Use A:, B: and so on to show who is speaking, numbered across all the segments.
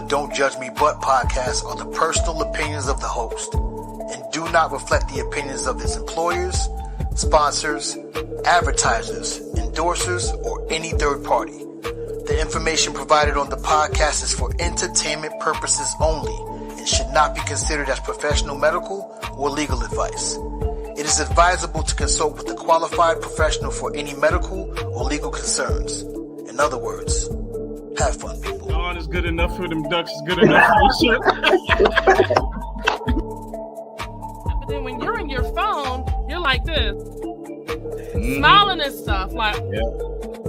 A: the Don't Judge Me But podcast are the personal opinions of the host and do not reflect the opinions of its employers, sponsors, advertisers, endorsers, or any third party. The information provided on the podcast is for entertainment purposes only and should not be considered as professional medical or legal advice. It is advisable to consult with a qualified professional for any medical or legal concerns. In other words, have fun, people.
B: Dawn is good enough for them ducks. Is good enough for the shit.
C: But then when you're in your phone, you're like this, smiling and stuff. Like,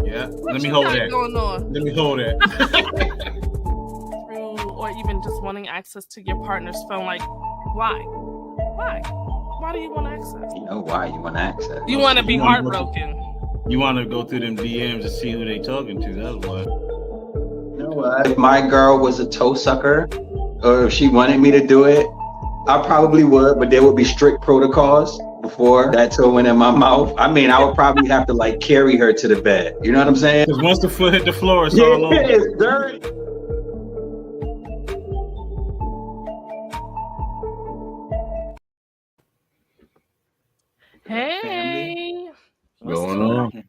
B: yeah. Let me hold that.
C: Going on?
B: Let me hold that.
C: Or even just wanting access to your partner's phone. Like, why? Why do you want access?
D: You know why you want access.
C: You want to be heartbroken.
B: You want to go through them DMs and see who they talking to. That's why.
D: You know what? If my girl was a toe sucker, or if she wanted me to do it, I probably would, but there would be strict protocols before that toe went in my mouth. I mean, I would probably have to like carry her to the bed. You know what I'm saying?
B: Because once the foot hit the floor, it's all over.
D: It's dirty.
C: Hey,
B: What's going on?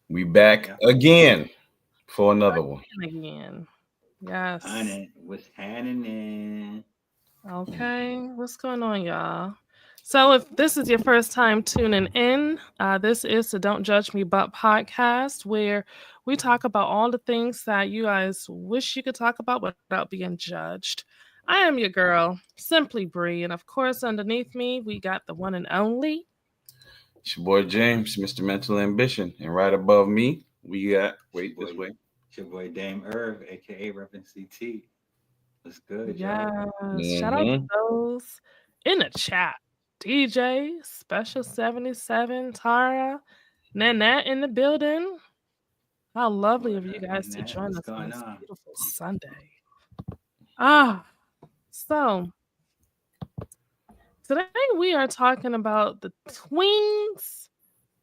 B: We back again for another one.
C: Again. Yes.
D: What's happening?
C: Okay, what's going on, y'all? So if this is your first time tuning in, this is the Don't Judge Me But podcast, where we talk about all the things that you guys wish you could talk about without being judged. I am your girl, Simply Bree, and of course, underneath me, we got the one and only.
B: It's your boy James, Mr. Mental Ambition, and right above me, we got this way.
D: It's your boy Dame Irv, aka Reverend CT. What's good,
C: Yes,
D: y'all?
C: shout out to those in the chat. DJ, Special 77, Tara, Nanette in the building. How lovely of you guys to join us on this beautiful Sunday. So today we are talking about the tweens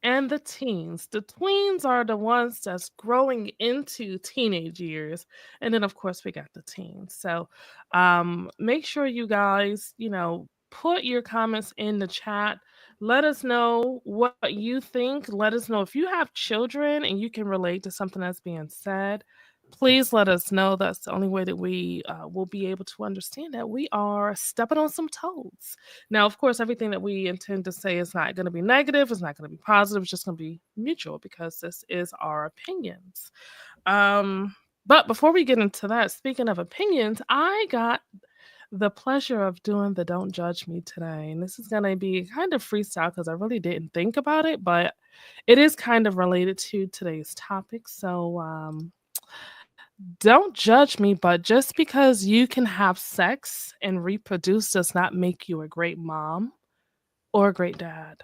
C: and the teens. The tweens are the ones that's growing into teenage years. And then, of course, we got the teens. So make sure you guys, put your comments in the chat. Let us know what you think. Let us know if you have children and you can relate to something that's being said. Please let us know. That's the only way that we will be able to understand that we are stepping on some toes. Now, of course, everything that we intend to say is not going to be negative. It's not going to be positive. It's just going to be mutual because this is our opinions. But before we get into that, speaking of opinions, I got the pleasure of doing the Don't Judge Me today. And this is going to be kind of freestyle because I really didn't think about it, but it is kind of related to today's topic. So, don't judge me, but just because you can have sex and reproduce does not make you a great mom or a great dad.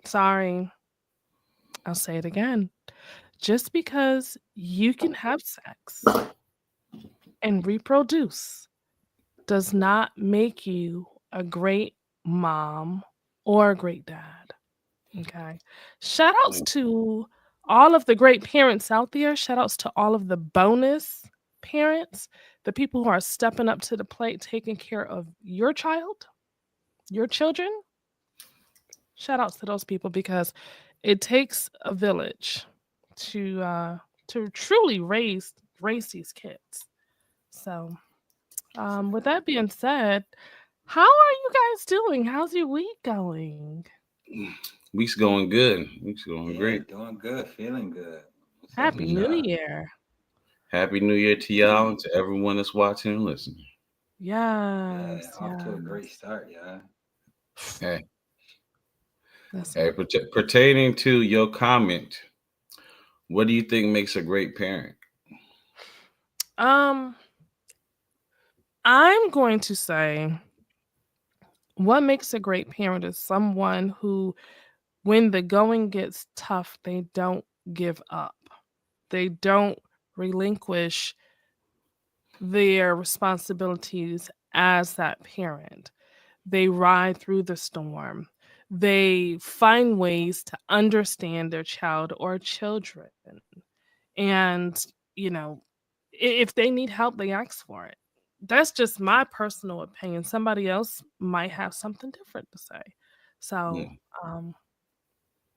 C: Sorry. I'll say it again. Just because you can have sex and reproduce does not make you a great mom or a great dad. Okay. Shout outs to all of the great parents out there. Shout outs to all of the bonus parents, the people who are stepping up to the plate, taking care of your child, your children. Shout outs to those people because it takes a village to truly raise these kids. So with that being said, how are you guys doing? How's your week going?
B: Week's going good. Week's going great.
D: Doing good, feeling good.
C: Happy New Year.
B: Happy New Year to y'all and to everyone that's watching and listening.
C: Yes.
D: Off to a great start, yeah.
B: Hey, pertaining to your comment, what do you think makes a great parent?
C: I'm going to say what makes a great parent is someone who, when the going gets tough, they don't give up. They don't relinquish their responsibilities as that parent. They ride through the storm. They find ways to understand their child or children. And, if they need help, they ask for it. That's just my personal opinion. Somebody else might have something different to say. So,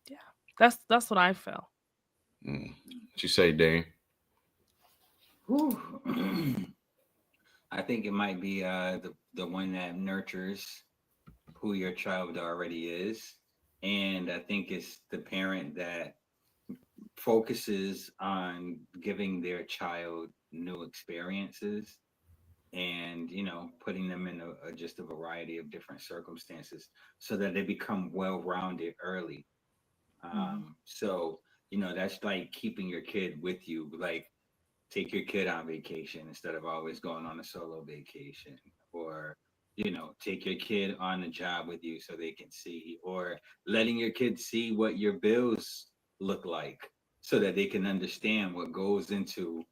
C: yeah, that's what I feel.
B: What you say, Dane?
E: I think it might be the one that nurtures who your child already is, and I think it's the parent that focuses on giving their child new experiences and putting them in just a variety of different circumstances so that they become well-rounded early. So that's like keeping your kid with you, like take your kid on vacation instead of always going on a solo vacation, or take your kid on the job with you so they can see, or letting your kids see what your bills look like so that they can understand what goes into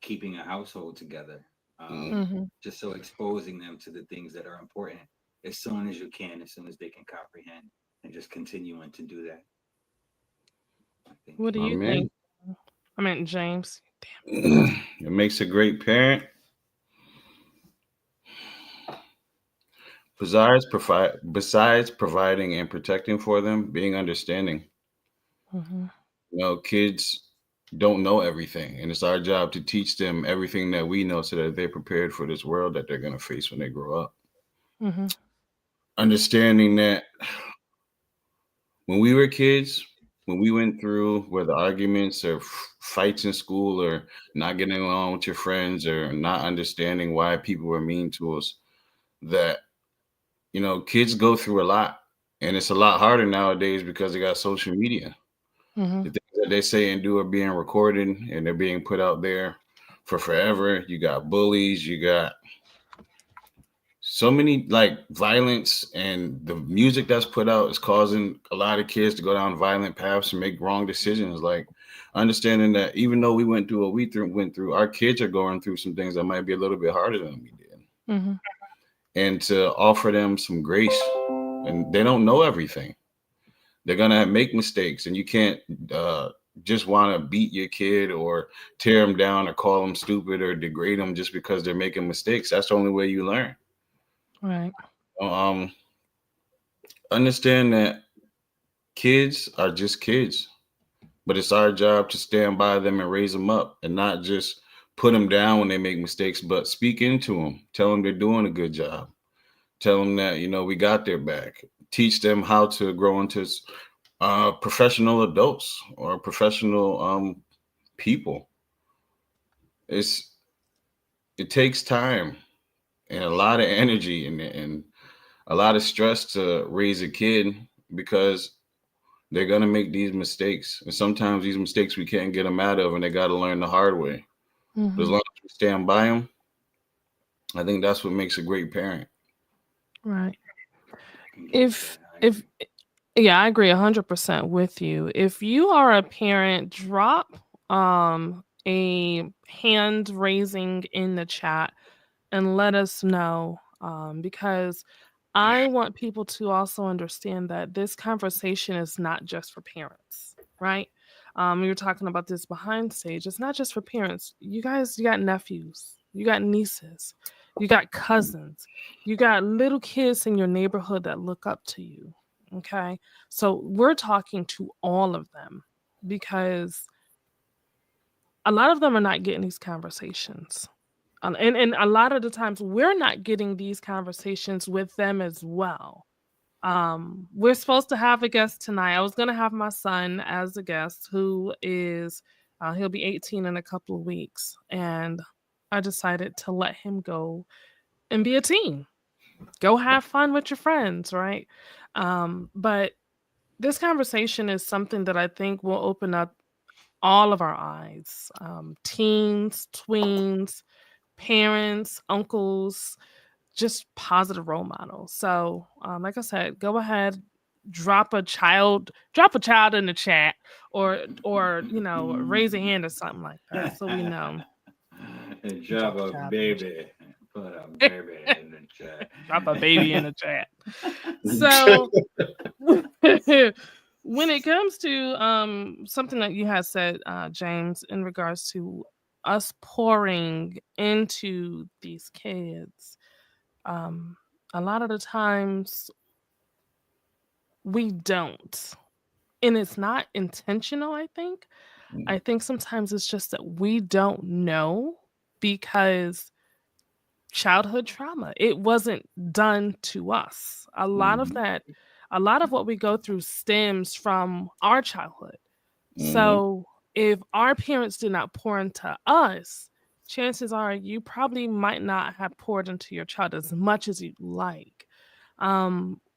E: keeping a household together. Just so exposing them to the things that are important as soon as you can, as soon as they can comprehend, and just continuing to do that. I think.
C: What do you think? I meant James.
B: It makes a great parent. Besides providing and protecting for them, being understanding. Kids don't know everything, and it's our job to teach them everything that we know so that they're prepared for this world that they're going to face when they grow up. Understanding that when we were kids, when we went through where the arguments or fights in school or not getting along with your friends or not understanding why people were mean to us, that kids go through a lot, and it's a lot harder nowadays because they got social media. The things that they say and do are being recorded and they're being put out there for forever. You got bullies, you got so many like violence, and the music that's put out is causing a lot of kids to go down violent paths and make wrong decisions. Like understanding that even though we went through what we went through, our kids are going through some things that might be a little bit harder than we did. And to offer them some grace, and they don't know everything. They're going to make mistakes, and you can't just want to beat your kid or tear them down or call them stupid or degrade them just because they're making mistakes. That's the only way you learn.
C: Right.
B: Understand that kids are just kids, but it's our job to stand by them and raise them up and not just put them down when they make mistakes, but speak into them. Tell them they're doing a good job. Tell them that, we got their back. Teach them how to grow into professional adults or professional people. It takes time and a lot of energy and a lot of stress to raise a kid because they're going to make these mistakes. And sometimes these mistakes we can't get them out of, and they got to learn the hard way. But as long as we stand by them, I think that's what makes a great parent.
C: Right. Yeah, I agree 100% with you. If you are a parent, drop a hand raising in the chat and let us know, because I want people to also understand that this conversation is not just for parents, right? We were talking about this behind stage. It's not just for parents. You guys, you got nephews, you got nieces, you got cousins, you got little kids in your neighborhood that look up to you. Okay. So we're talking to all of them because a lot of them are not getting these conversations. And a lot of the times we're not getting these conversations with them as well. We're supposed to have a guest tonight. I was going to have my son as a guest who is, he'll be 18 in a couple of weeks. And I decided to let him go and be a teen. Go have fun with your friends, right? But this conversation is something that I think will open up all of our eyes. Teens, tweens, parents, uncles, just positive role models. So, like I said, go ahead, drop a child in the chat, or raise a hand or something like that, so we know.
E: Drop a baby. Put a baby in the chat.
C: Drop a baby in the chat. So when it comes to something that you had said, James, in regards to us pouring into these kids, a lot of the times we don't. And it's not intentional, I think. I think sometimes it's just that we don't know because childhood trauma, it wasn't done to us. A lot of what we go through stems from our childhood. So if our parents did not pour into us, chances are you probably might not have poured into your child as much as you'd like.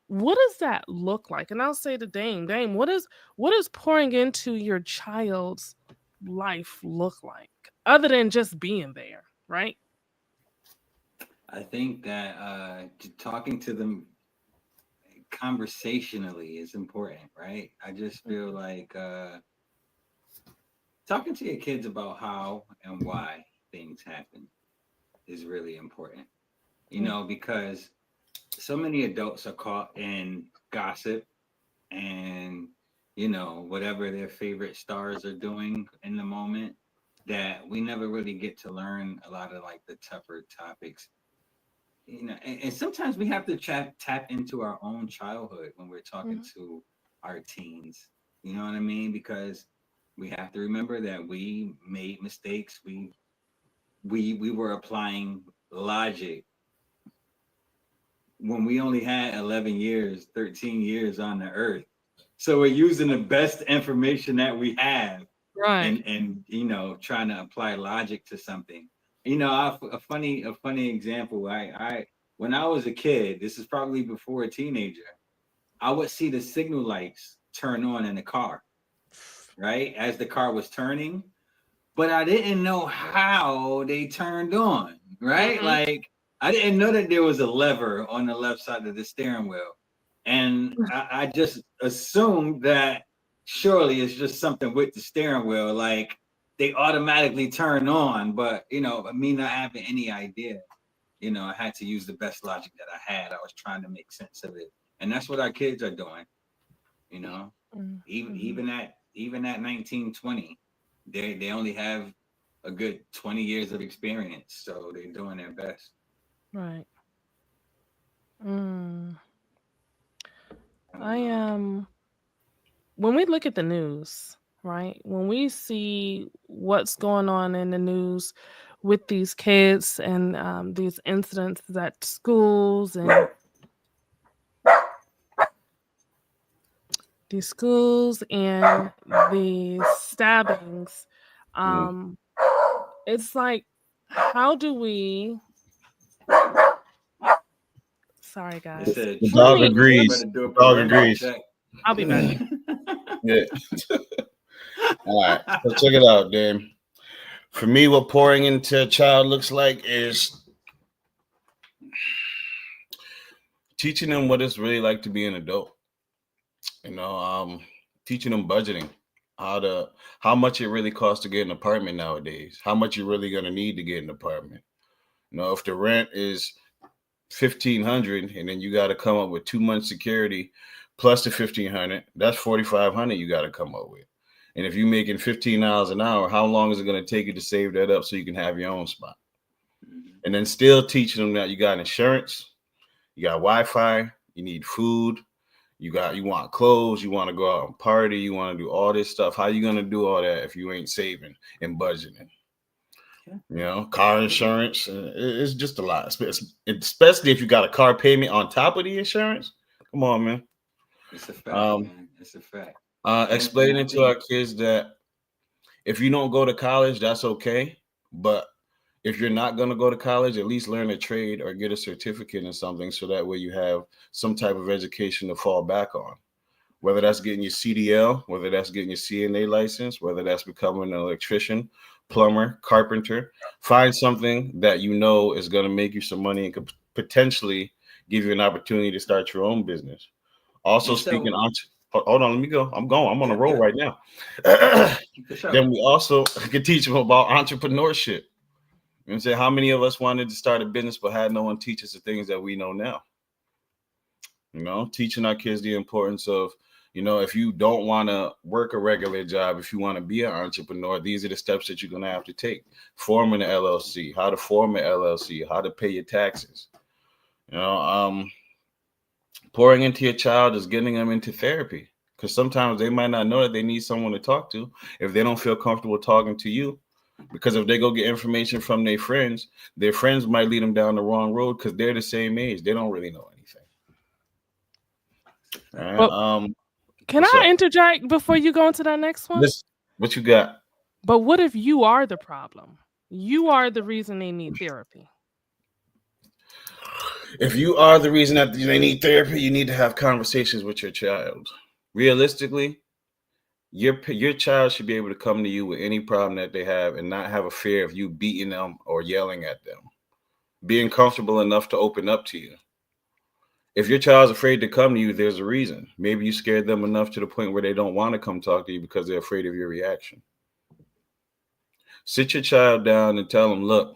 C: What does that look like? And I'll say to Dame, what is pouring into your child's life look like other than just being there, right?
E: I think that talking to them conversationally is important, right? I just feel like talking to your kids about how and why things happen is really important, you know, because so many adults are caught in gossip and, you know, whatever their favorite stars are doing in the moment, that we never really get to learn a lot of like the tougher topics, you know. And sometimes we have to tap into our own childhood when we're talking to our teens, you know what I mean? Because we have to remember that we made mistakes. We were applying logic when we only had 11 years, 13 years on the earth. So we're using the best information that we have,
C: Right.
E: and you know, trying to apply logic to something. You know, a funny example. I when I was a kid, this is probably before a teenager, I would see the signal lights turn on in the car, right? As the car was turning, but I didn't know how they turned on, right? Like I didn't know that there was a lever on the left side of the steering wheel. And I just assumed that surely it's just something with the steering wheel, like they automatically turn on. But, you know, me not having any idea, you know, I had to use the best logic that I had. I was trying to make sense of it. And that's what our kids are doing, you know, even at 19, 20, they only have a good 20 years of experience. So they're doing their best.
C: Right. I when we look at the news, right? When we see what's going on in the news with these kids and these incidents at schools and these schools and the stabbings, it's like, how do we? Sorry, guys.
B: The dog agrees.
E: The
B: dog agrees.
C: I'll be back.
B: Yeah. All right. So check it out, Dame. For me, what pouring into a child looks like is teaching them what it's really like to be an adult. You know, teaching them budgeting, how much it really costs to get an apartment nowadays, how much you're really gonna need to get an apartment. You know, if the rent is $1,500 and then you got to come up with 2 months security plus the $1,500, that's $4,500 you got to come up with. And if you're making $15 an hour, how long is it going to take you to save that up so you can have your own spot? And then still teaching them that you got insurance, you got Wi-Fi, you need food, you want clothes, you want to go out and party, you want to do all this stuff. How you going to do all that if you ain't saving and budgeting? You know, car insurance, it's just a lot, especially if you got a car payment on top of the insurance. Come on, man.
E: It's a fact, man. It's a fact.
B: Explaining to our kids that if you don't go to college, that's okay. But if you're not going to go to college, at least learn a trade or get a certificate in something so that way you have some type of education to fall back on. Whether that's getting your CDL, whether that's getting your CNA license, whether that's becoming an electrician, plumber, carpenter, find something that you know is going to make you some money and could potentially give you an opportunity to start your own business. Also, speaking on, hold on, let me go. I'm going. I'm on a roll right now. Then we also could teach them about entrepreneurship. You know what I'm saying? How many of us wanted to start a business but had no one teach us the things that we know now? You know, teaching our kids the importance of, If you don't want to work a regular job, if you want to be an entrepreneur, these are the steps that you're going to have to take. Forming an LLC, how to form an LLC, how to pay your taxes. Pouring into your child is getting them into therapy, because sometimes they might not know that they need someone to talk to if they don't feel comfortable talking to you. Because if they go get information from their friends might lead them down the wrong road because they're the same age. They don't really know anything. All right.
C: Can I interject before you go into that next one?
B: What you got?
C: But what if you are the problem? You are the reason they need therapy.
B: If you are the reason that they need therapy, you need to have conversations with your child. Realistically, your child should be able to come to you with any problem that they have and not have a fear of you beating them or yelling at them. Being comfortable enough to open up to you. If your child's afraid to come to you, there's a reason. Maybe you scared them enough to the point where they don't want to come talk to you because they're afraid of your reaction. Sit your child down and tell them, look,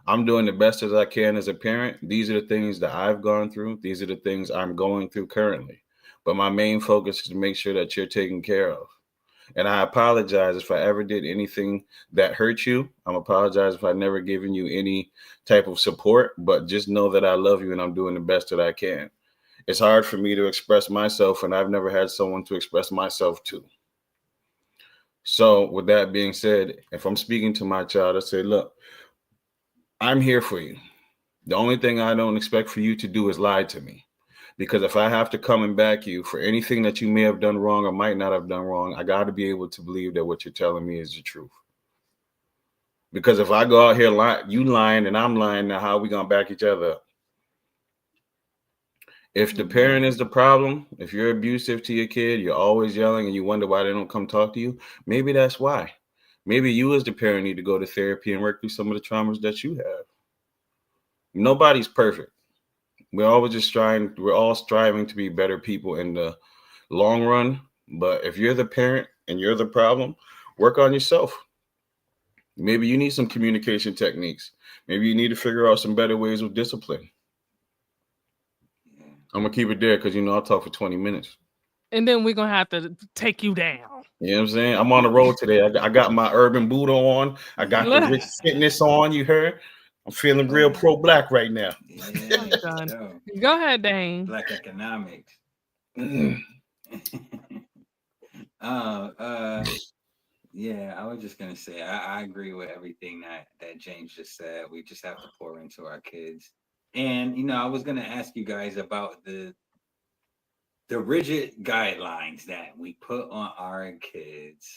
B: I'm doing the best as I can as a parent. These are the things that I've gone through. These are the things I'm going through currently. But my main focus is to make sure that you're taken care of. And I apologize if I ever did anything that hurt you. I'm apologize if I never given you any type of support, but just know that I love you and I'm doing the best that I can. It's hard for me to express myself, and I've never had someone to express myself to. So with that being said, if I'm speaking to my child, I say, look, I'm here for you. The only thing I don't expect for you to do is lie to me. Because if I have to come and back you for anything that you may have done wrong or might not have done wrong, I got to be able to believe that what you're telling me is the truth. Because if I go out here you lying and I'm lying, now how are we going to back each other up? If the parent is the problem, if you're abusive to your kid, you're always yelling and you wonder why they don't come talk to you, maybe that's why. Maybe you as the parent need to go to therapy and work through some of the traumas that you have. Nobody's perfect. We're all striving to be better people in the long run. But if you're the parent and you're the problem, work on yourself. Maybe you need some communication techniques. Maybe you need to figure out some better ways of discipline. I'm going to keep it there because, I'll talk for 20 minutes.
C: And then we're going to have to take you down.
B: You know what I'm saying? I'm on the road today. I got my urban Buddha on. I got the rich fitness on, you heard? I'm feeling real pro-black right now.
E: Yeah,
C: go ahead, Dane.
E: Black economics. Yeah, I was just gonna say I agree with everything that James just said. We just have to pour into our kids. And I was gonna ask you guys about the rigid guidelines that we put on our kids.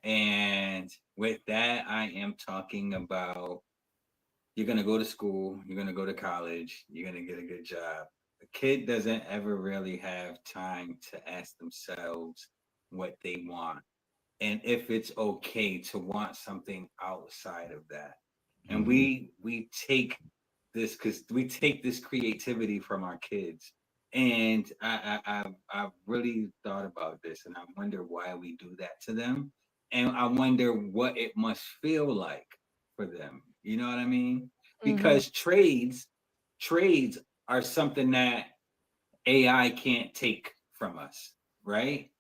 E: And with that, I am talking about you're going to go to school, you're going to go to college, you're going to get a good job. The kid doesn't ever really have time to ask themselves what they want and if it's okay to want something outside of that. And we take this creativity from our kids. And I've really thought about this, and I wonder why we do that to them. And I wonder what it must feel like for them. You know what I mean? Because trades are something that AI can't take from us, right?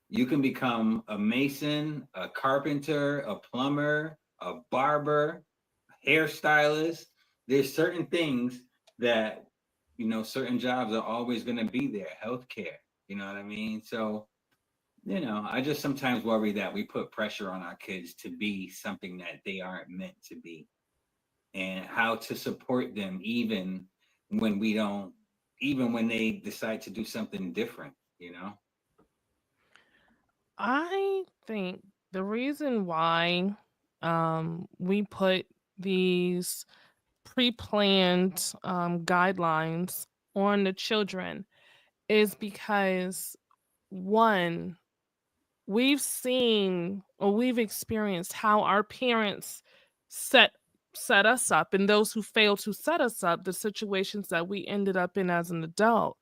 E: You can become a mason, a carpenter, a plumber, a barber, hairstylist. There's certain things that, certain jobs are always going to be there. Healthcare, you know what I mean? So, I just sometimes worry that we put pressure on our kids to be something that they aren't meant to be. And how to support them even when they decide to do something different,
C: I think the reason why we put these pre-planned guidelines on the children is because, one, we've seen or we've experienced how our parents set us up, and those who failed to set us up, the situations that we ended up in as an adult.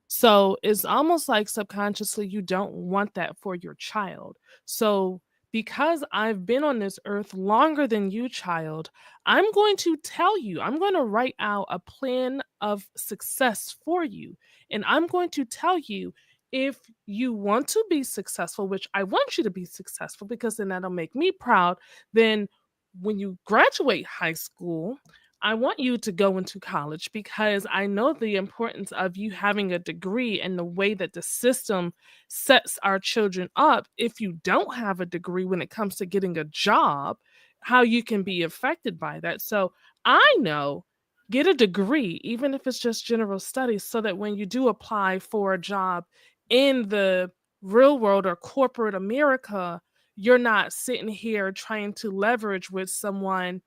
C: So it's almost like subconsciously you don't want that for your child. So because I've been on this earth longer than you, child, I'm going to tell you, I'm going to write out a plan of success for you. And I'm going to tell you, if you want to be successful, which I want you to be successful because then that'll make me proud, then when you graduate high school, I want you to go into college because I know the importance of you having a degree and the way that the system sets our children up. If you don't have a degree when it comes to getting a job, how you can be affected by that. So I know, get a degree, even if it's just general studies, so that when you do apply for a job in the real world or corporate America, you're not sitting here trying to leverage with someone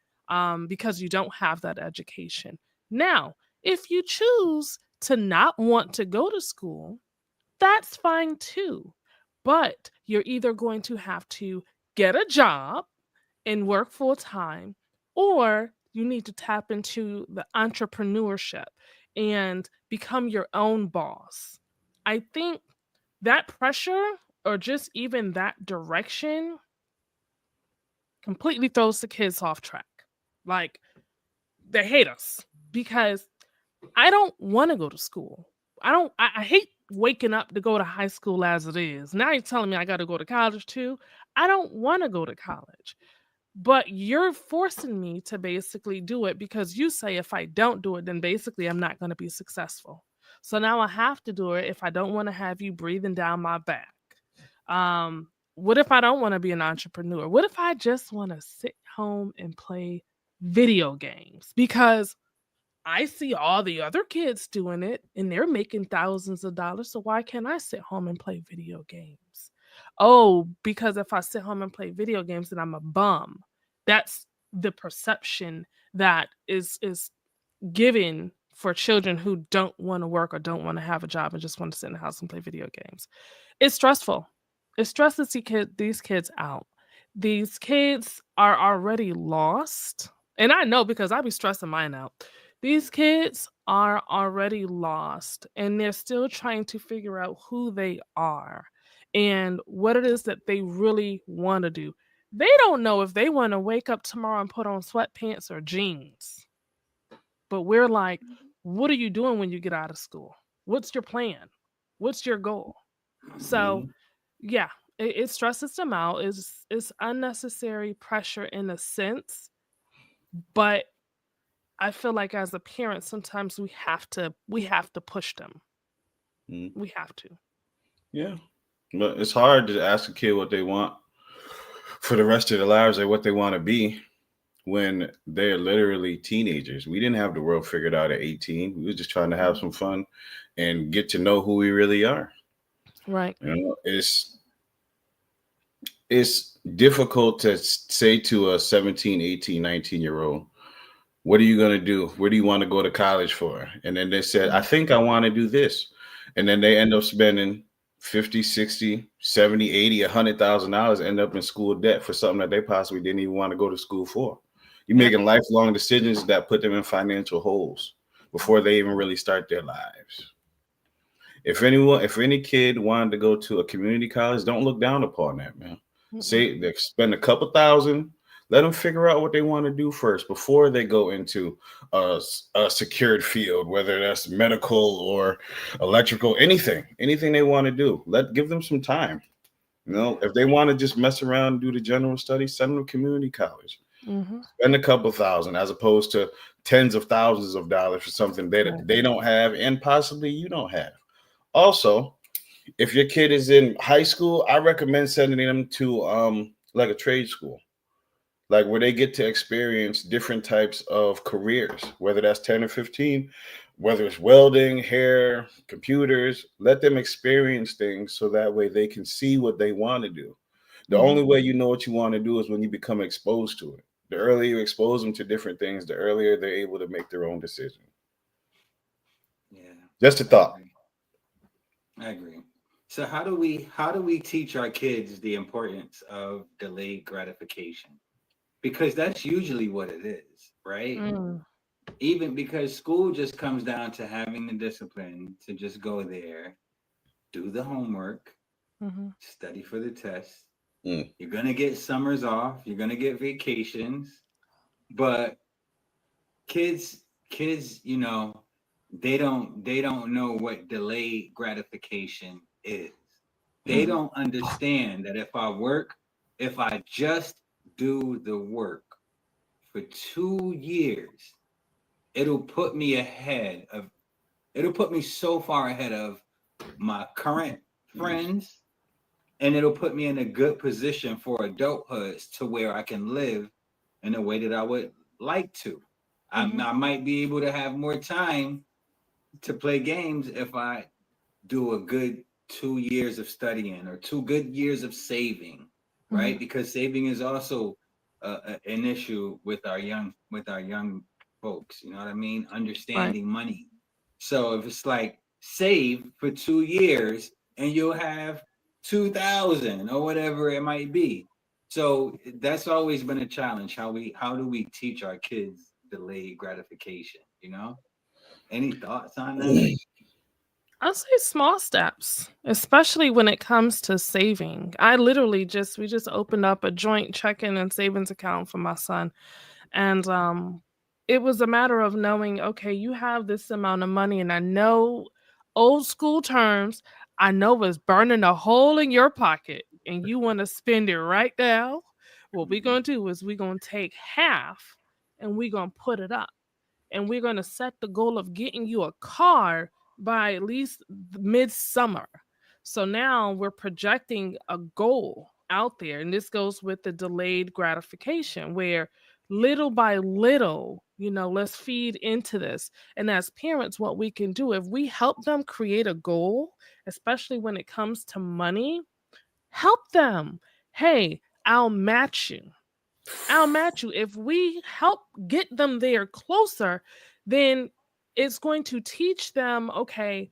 C: because you don't have that education. Now, if you choose to not want to go to school, that's fine too. But you're either going to have to get a job and work full time, or you need to tap into the entrepreneurship and become your own boss. I think that pressure or just even that direction completely throws the kids off track. Like, they hate us because I don't want to go to school. I hate waking up to go to high school as it is. Now you're telling me I got to go to college too. I don't want to go to college. But you're forcing me to basically do it because you say if I don't do it, then basically I'm not going to be successful. So now I have to do it if I don't want to have you breathing down my back. What if I don't want to be an entrepreneur? What if I just want to sit home and play video games? Because I see all the other kids doing it and they're making thousands of dollars. So why can't I sit home and play video games? Oh, because if I sit home and play video games, then I'm a bum. That's the perception that is given for children who don't want to work or don't want to have a job and just want to sit in the house and play video games. It's stressful. It stresses these kids out. These kids are already lost. And I know because I be stressing mine out. These kids are already lost and they're still trying to figure out who they are and what it is that they really want to do. They don't know if they want to wake up tomorrow and put on sweatpants or jeans. But we're like, what are you doing when you get out of school? What's your plan? What's your goal? So, yeah, it stresses them out. It's unnecessary pressure in a sense, but I feel like as a parent, sometimes we have to push them.
B: Mm.
C: We have to.
B: Yeah, but it's hard to ask a kid what they want for the rest of their lives or what they want to be when they're literally teenagers. We didn't have the world figured out at 18. We were just trying to have some fun and get to know who we really are.
C: Right.
B: You know, it's difficult to say to a 17, 18, 19-year-old, what are you going to do? Where do you want to go to college for? And then they said, I think I want to do this. And then they end up spending 50, 60, 70, 80, $100,000, end up in school debt for something that they possibly didn't even want to go to school for. You're making lifelong decisions that put them in financial holes before they even really start their lives. If any kid wanted to go to a community college, don't look down upon that, man. Say they spend a couple thousand, let them figure out what they want to do first before they go into a secured field, whether that's medical or electrical, anything they want to do. Give them some time. You know, if they want to just mess around and do the general studies, send them to community college. Spend a couple thousand as opposed to tens of thousands of dollars for something that they don't have and possibly you don't have. Also, if your kid is in high school, I recommend sending them to like a trade school, like where they get to experience different types of careers, whether that's 10 or 15, whether it's welding, hair, computers. Let them experience things so that way they can see what they want to do. The only way you know what you want to do is when you become exposed to it. The earlier you expose them to different things, the earlier they're able to make their own decision.
E: Yeah.
B: Just a thought.
E: I agree. So how do we teach our kids the importance of delayed gratification? Because that's usually what it is, right? Even because school just comes down to having the discipline to just go there, do the homework, study for the test. You're gonna get summers off, you're gonna get vacations, but kids, you know, they don't know what delayed gratification is. They don't understand that if I just do the work for 2 years, it'll put me so far ahead of my current friends, and it'll put me in a good position for adulthood to where I can live in a way that I would like to. I might be able to have more time to play games if I do a good 2 years of studying or 2 good years of saving, right? Because saving is also an issue with our young folks. You know what I mean? Understanding money. So if it's like save for 2 years and you'll have 2,000 or whatever it might be. So that's always been a challenge. How do we teach our kids delayed gratification? You know, any thoughts on that?
C: I'll say small steps, especially when it comes to saving. We just opened up a joint checking and savings account for my son. And it was a matter of knowing, okay, you have this amount of money, and I know old school terms, I know it's burning a hole in your pocket and you want to spend it right now. What we're going to do is we're going to take half and we're going to put it up. And we're going to set the goal of getting you a car by at least midsummer. So now we're projecting a goal out there. And this goes with the delayed gratification, where little by little, let's feed into this. And as parents, what we can do, if we help them create a goal, especially when it comes to money, help them. Hey, I'll match you. If we help get them there closer, then it's going to teach them, okay,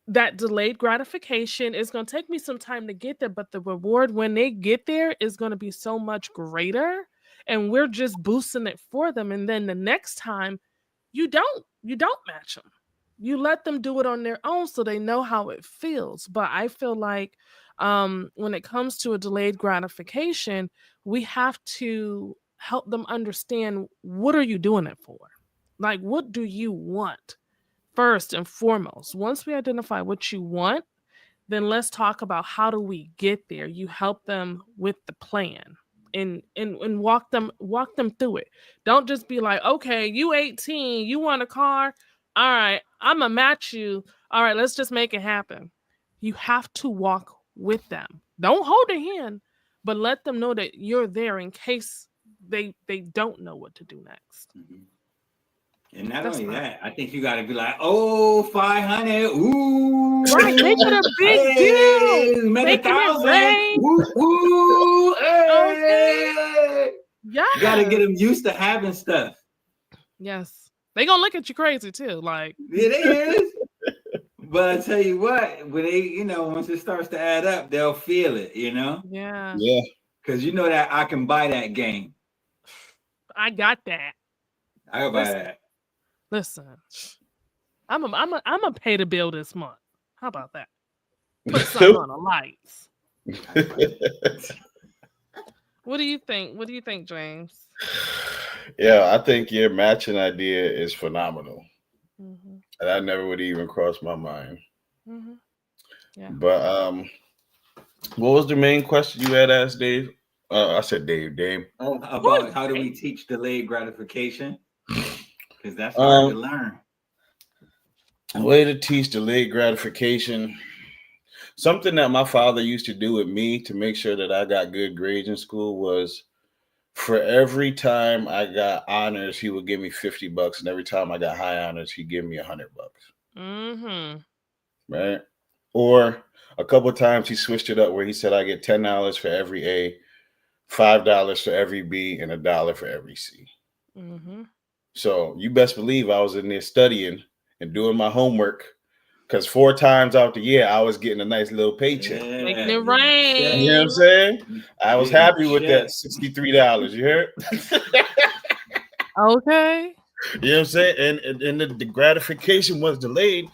C: that delayed gratification is going to take me some time to get there, but the reward when they get there is going to be so much greater. And we're just boosting it for them. And then the next time you don't match them. You let them do it on their own so they know how it feels. But I feel like when it comes to a delayed gratification, we have to help them understand, what are you doing it for? Like, what do you want first and foremost? Once we identify what you want, then let's talk about how do we get there. You help them with the plan and walk them through it. Don't just be like, okay, you 18, you want a car? All right, I'm gonna match you. All right, let's just make it happen. You have to walk with them. Don't hold their hand, but let them know that you're there in case they don't know what to do next.
E: And not only that, I think you got to be like, oh, 500, ooh,
C: right, make it a big deal,
E: make
C: it rain.
E: Ooh, hey.
C: Okay. Yeah,
E: you got to get them used to having stuff.
C: Yes, they gonna look at you crazy too, like
E: it is. But I tell you what, when they, once it starts to add up, they'll feel it,
C: Yeah.
E: Because you know that I can buy that game.
C: I got that.
E: I can buy that.
C: Listen, I'm a pay the bill this month. How about that? Put something on the lights. What do you think? What do you think, James?
B: Yeah, I think your matching idea is phenomenal. And that never would even cross my mind.
C: Yeah.
B: But what was the main question you had asked, Dave? I said Dave.
E: Oh, about how do we teach delayed gratification? Because that's hard to learn.
B: A way to teach delayed gratification. Something that my father used to do with me to make sure that I got good grades in school was, for every time I got honors, he would give me $50, and every time I got high honors, he'd give me $100. Right? Or a couple of times he switched it up where he said I get $10 for every A, $5 for every B, and $1 for every C. So you best believe I was in there studying and doing my homework, because 4 times out the year I was getting a nice little paycheck.
C: Making it rain.
B: You know what I'm saying? I was happy with that $63. You heard?
C: Okay.
B: You know what I'm saying? And the gratification was delayed.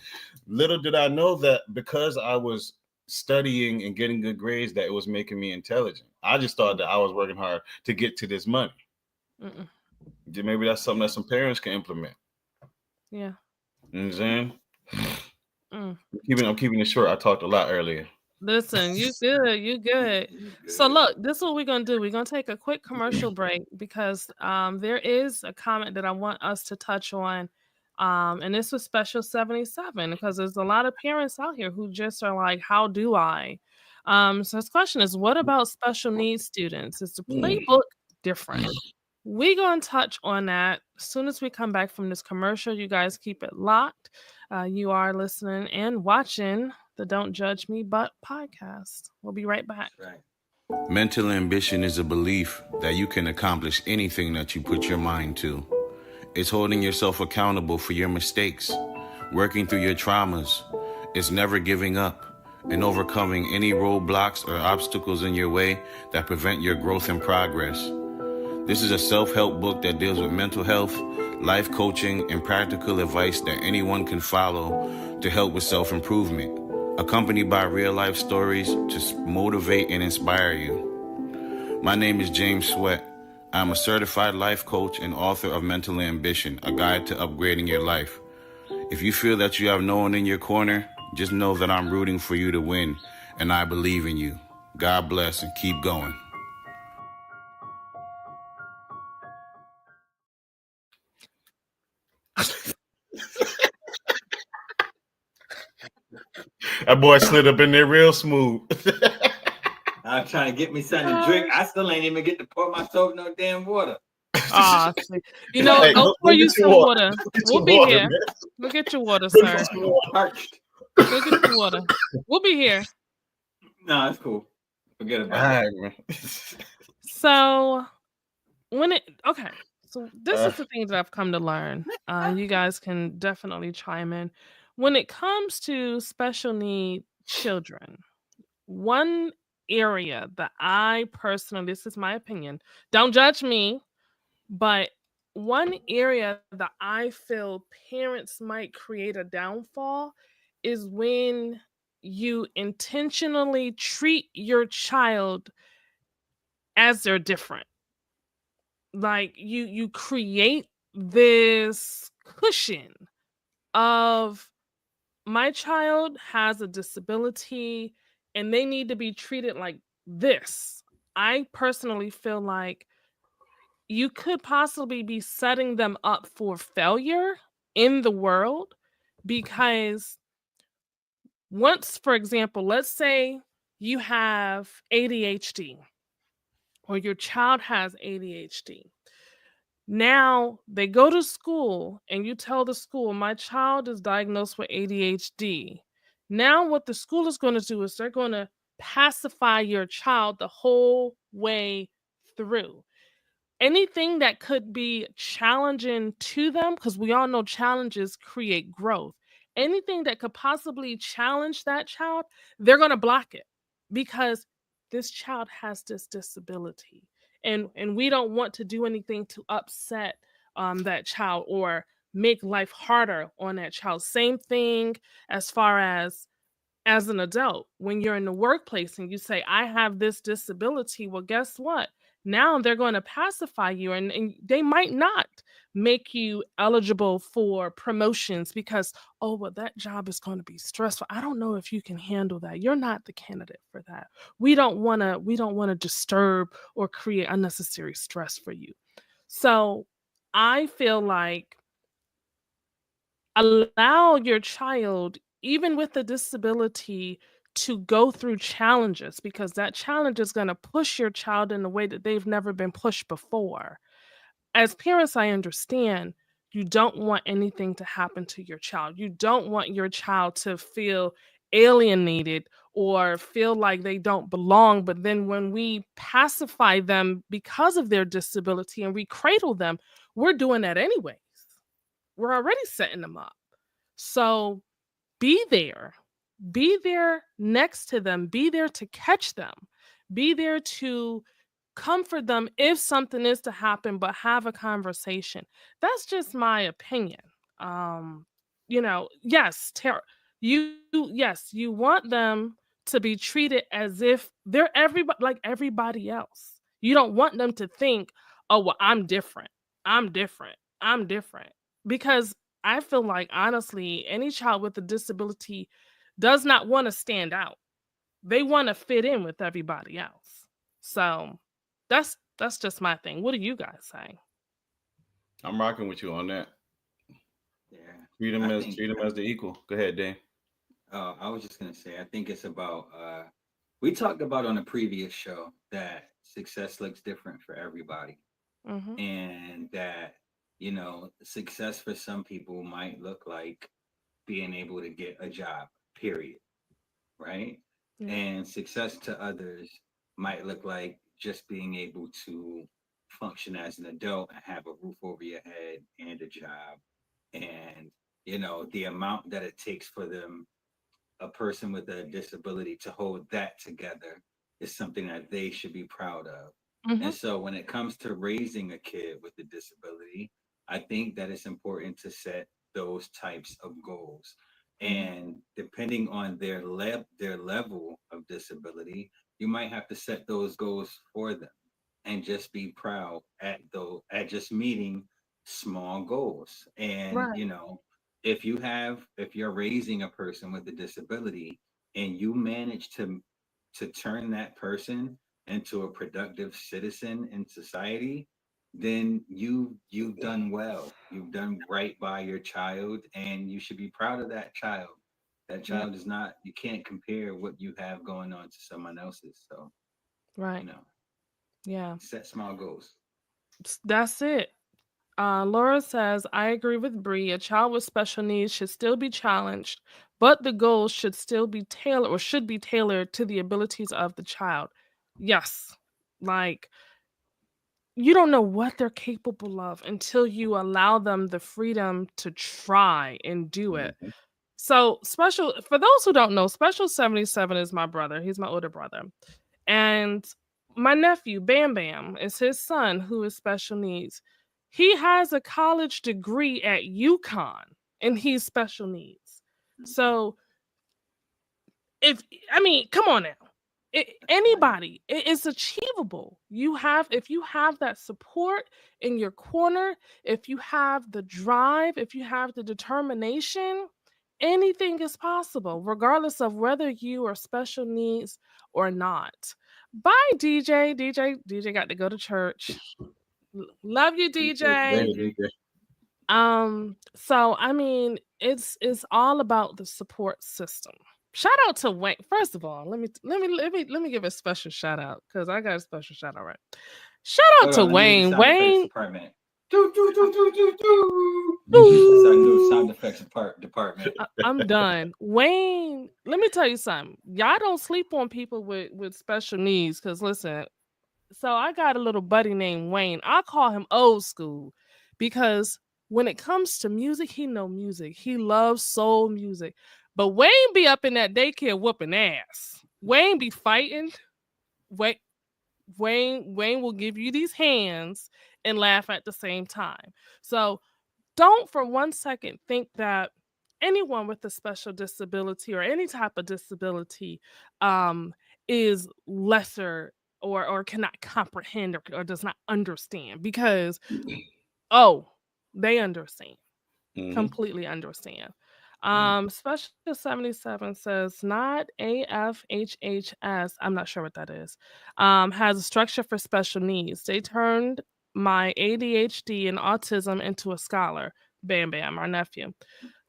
B: Little did I know that because I was studying and getting good grades, that it was making me intelligent. I just thought that I was working hard to get to this money. Maybe that's something that some parents can implement.
C: Yeah.
B: You know what I'm saying? You I'm keeping it short. I talked a lot earlier.
C: Listen, you good, you good. So look, this is what we're gonna do. We're gonna take a quick commercial break because there is a comment that I want us to touch on. And this was special 77 because there's a lot of parents out here who just are like, how do I? So this question is, what about special needs students? Is the playbook different? We're going to touch on that as soon as we come back from this commercial. You guys keep it locked. You are listening and watching the Don't Judge Me But podcast. We'll be right back.
E: Right.
B: Mental ambition is a belief that you can accomplish anything that you put your mind to. It's holding yourself accountable for your mistakes, working through your traumas. It's never giving up and overcoming any roadblocks or obstacles in your way that prevent your growth and progress. This is a self-help book that deals with mental health, life coaching, and practical advice that anyone can follow to help with self-improvement, accompanied by real-life stories to motivate and inspire you. My name is James Sweat. I'm a certified life coach and author of Mental Ambition, a guide to upgrading your life. If you feel that you have no one in your corner, just know that I'm rooting for you to win, and I believe in you. God bless and keep going. That boy slid up in there real smooth.
E: I was trying to get me something to drink. I still ain't even get to pour myself no damn water.
C: You know,
B: Hey,
C: I'll pour you some water. We'll be here.
B: Man.
C: Go get your water, sir.
E: Parched.
C: Go get your water. We'll be here.
E: No, it's cool. Forget about
B: All
E: it.
B: right, man.
C: So so this is the thing that I've come to learn. You guys can definitely chime in. When it comes to special need children, one area that I personally, this is my opinion, don't judge me, but one area that I feel parents might create a downfall is when you intentionally treat your child as they're different. Like you create this cushion of my child has a disability and they need to be treated like this. I personally feel like you could possibly be setting them up for failure in the world because once, for example, let's say you have ADHD or your child has ADHD. Now they go to school and you tell the school, my child is diagnosed with ADHD. Now, what the school is going to do is they're going to pacify your child the whole way through. Anything that could be challenging to them, because we all know challenges create growth. Anything that could possibly challenge that child, they're going to block it because this child has this disability. And we don't want to do anything to upset that child or make life harder on that child. Same thing as far as an adult, when you're in the workplace and you say, I have this disability, well, guess what? Now they're going to pacify you and they might not make you eligible for promotions because, oh, well, that job is going to be stressful. I don't know if you can handle that. You're not the candidate for that. We don't want to disturb or create unnecessary stress for you. So I feel like allow your child, even with a disability, to go through challenges because that challenge is going to push your child in a way that they've never been pushed before. As parents, I understand you don't want anything to happen to your child. You don't want your child to feel alienated or feel like they don't belong. But then when we pacify them because of their disability and we cradle them, we're doing that anyways. We're already setting them up. So be there. Be there next to them. Be there to catch them. Be there to comfort them if something is to happen, but have a conversation. That's just my opinion. Yes, you want them to be treated as if they're everybody like everybody else. You don't want them to think, oh, well, I'm different. I'm different. I'm different. Because I feel like honestly, any child with a disability, does not want to stand out. They want to fit in with everybody else. So that's just my thing. What do you guys say?
B: I'm rocking with you on that.
E: Yeah.
B: Treat them as the equal. Go ahead, Dan.
E: I was just gonna say, I think it's about we talked about on a previous show that success looks different for everybody.
C: Mm-hmm.
E: And that, success for some people might look like being able to get a job, period. Right?
C: Yeah.
E: And success to others might look like just being able to function as an adult and have a roof over your head and a job. And, the amount that it takes for them, a person with a disability, to hold that together is something that they should be proud of.
C: Mm-hmm.
E: And so when it comes to raising a kid with a disability, I think that it's important to set those types of goals. And depending on their level of disability, you might have to set those goals for them and just be proud at just meeting small goals. And
C: Right.
E: if you're raising a person with a disability and you manage to turn that person into a productive citizen in society, then you've done well. You've done right by your child, and you should be proud of that child. That
C: Yeah.
E: child is not, you can't compare what you have going on to someone else's. So,
C: Right. Yeah.
E: set small goals.
C: That's it. Laura says, I agree with Bree. A child with special needs should still be challenged, but the goals should still be tailored or should be tailored to the abilities of the child. Yes. Like, you don't know what they're capable of until you allow them the freedom to try and do it.
B: Mhm.
C: So, for those who don't know, Special 77 is my brother. He's my older brother. And my nephew, Bam Bam, is his son who is special needs. He has a college degree at UConn and he's special needs. So, come on now. Anybody, it's achievable. If you have that support in your corner, if you have the drive, if you have the determination, anything is possible, regardless of whether you are special needs or not. Bye, DJ. DJ got to go to church. Love you, DJ.
B: Later, DJ.
C: So it's all about the support system. Shout out to Wayne. First of all, let me give a special shout out because I got a special shout out, right? Shout out to Wayne. Wayne.
E: Department. That's our new sound effects department.
C: I'm done. Wayne, let me tell you something. Y'all don't sleep on people with special needs because listen, so I got a little buddy named Wayne. I call him old school because when it comes to music, he know music. He loves soul music. But Wayne be up in that daycare whooping ass. Wayne be fighting. Wayne will give you these hands and laugh at the same time. So don't for 1 second think that anyone with a special disability or any type of disability is lesser or cannot comprehend or does not understand because they understand.
B: Mhm.
C: Completely understand. Special 77 says not AFHHS. I'm not sure what that is. Has a structure for special needs. They turned my ADHD and autism into a scholar. Bam Bam, our nephew.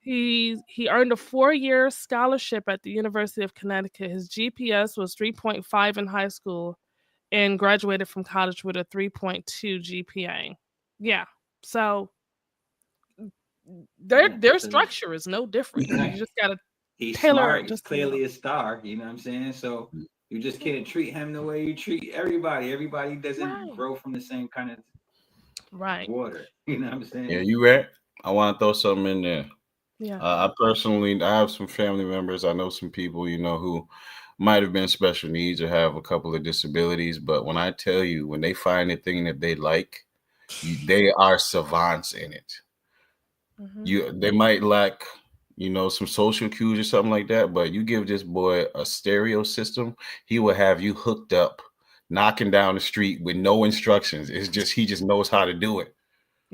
C: He earned a 4-year scholarship at the University of Connecticut. His GPS was 3.5 in high school and graduated from college with a 3.2 GPA. Yeah. So their structure is no different. You just gotta
E: He's
C: tailor
E: smart.
C: it
E: He's clearly a star. You know what I'm saying? So you just can't treat him the way you treat everybody. Everybody doesn't grow from the same kind of water. You know what I'm saying?
B: Yeah, you right. I want to throw something in there.
C: Yeah.
B: I have some family members. I know some people, who might have been special needs or have a couple of disabilities. But when I tell you, when they find a thing that they like, they are savants in it. They might lack, some social cues or something like that. But you give this boy a stereo system, he will have you hooked up, knocking down the street with no instructions. It's just he just knows how to do it.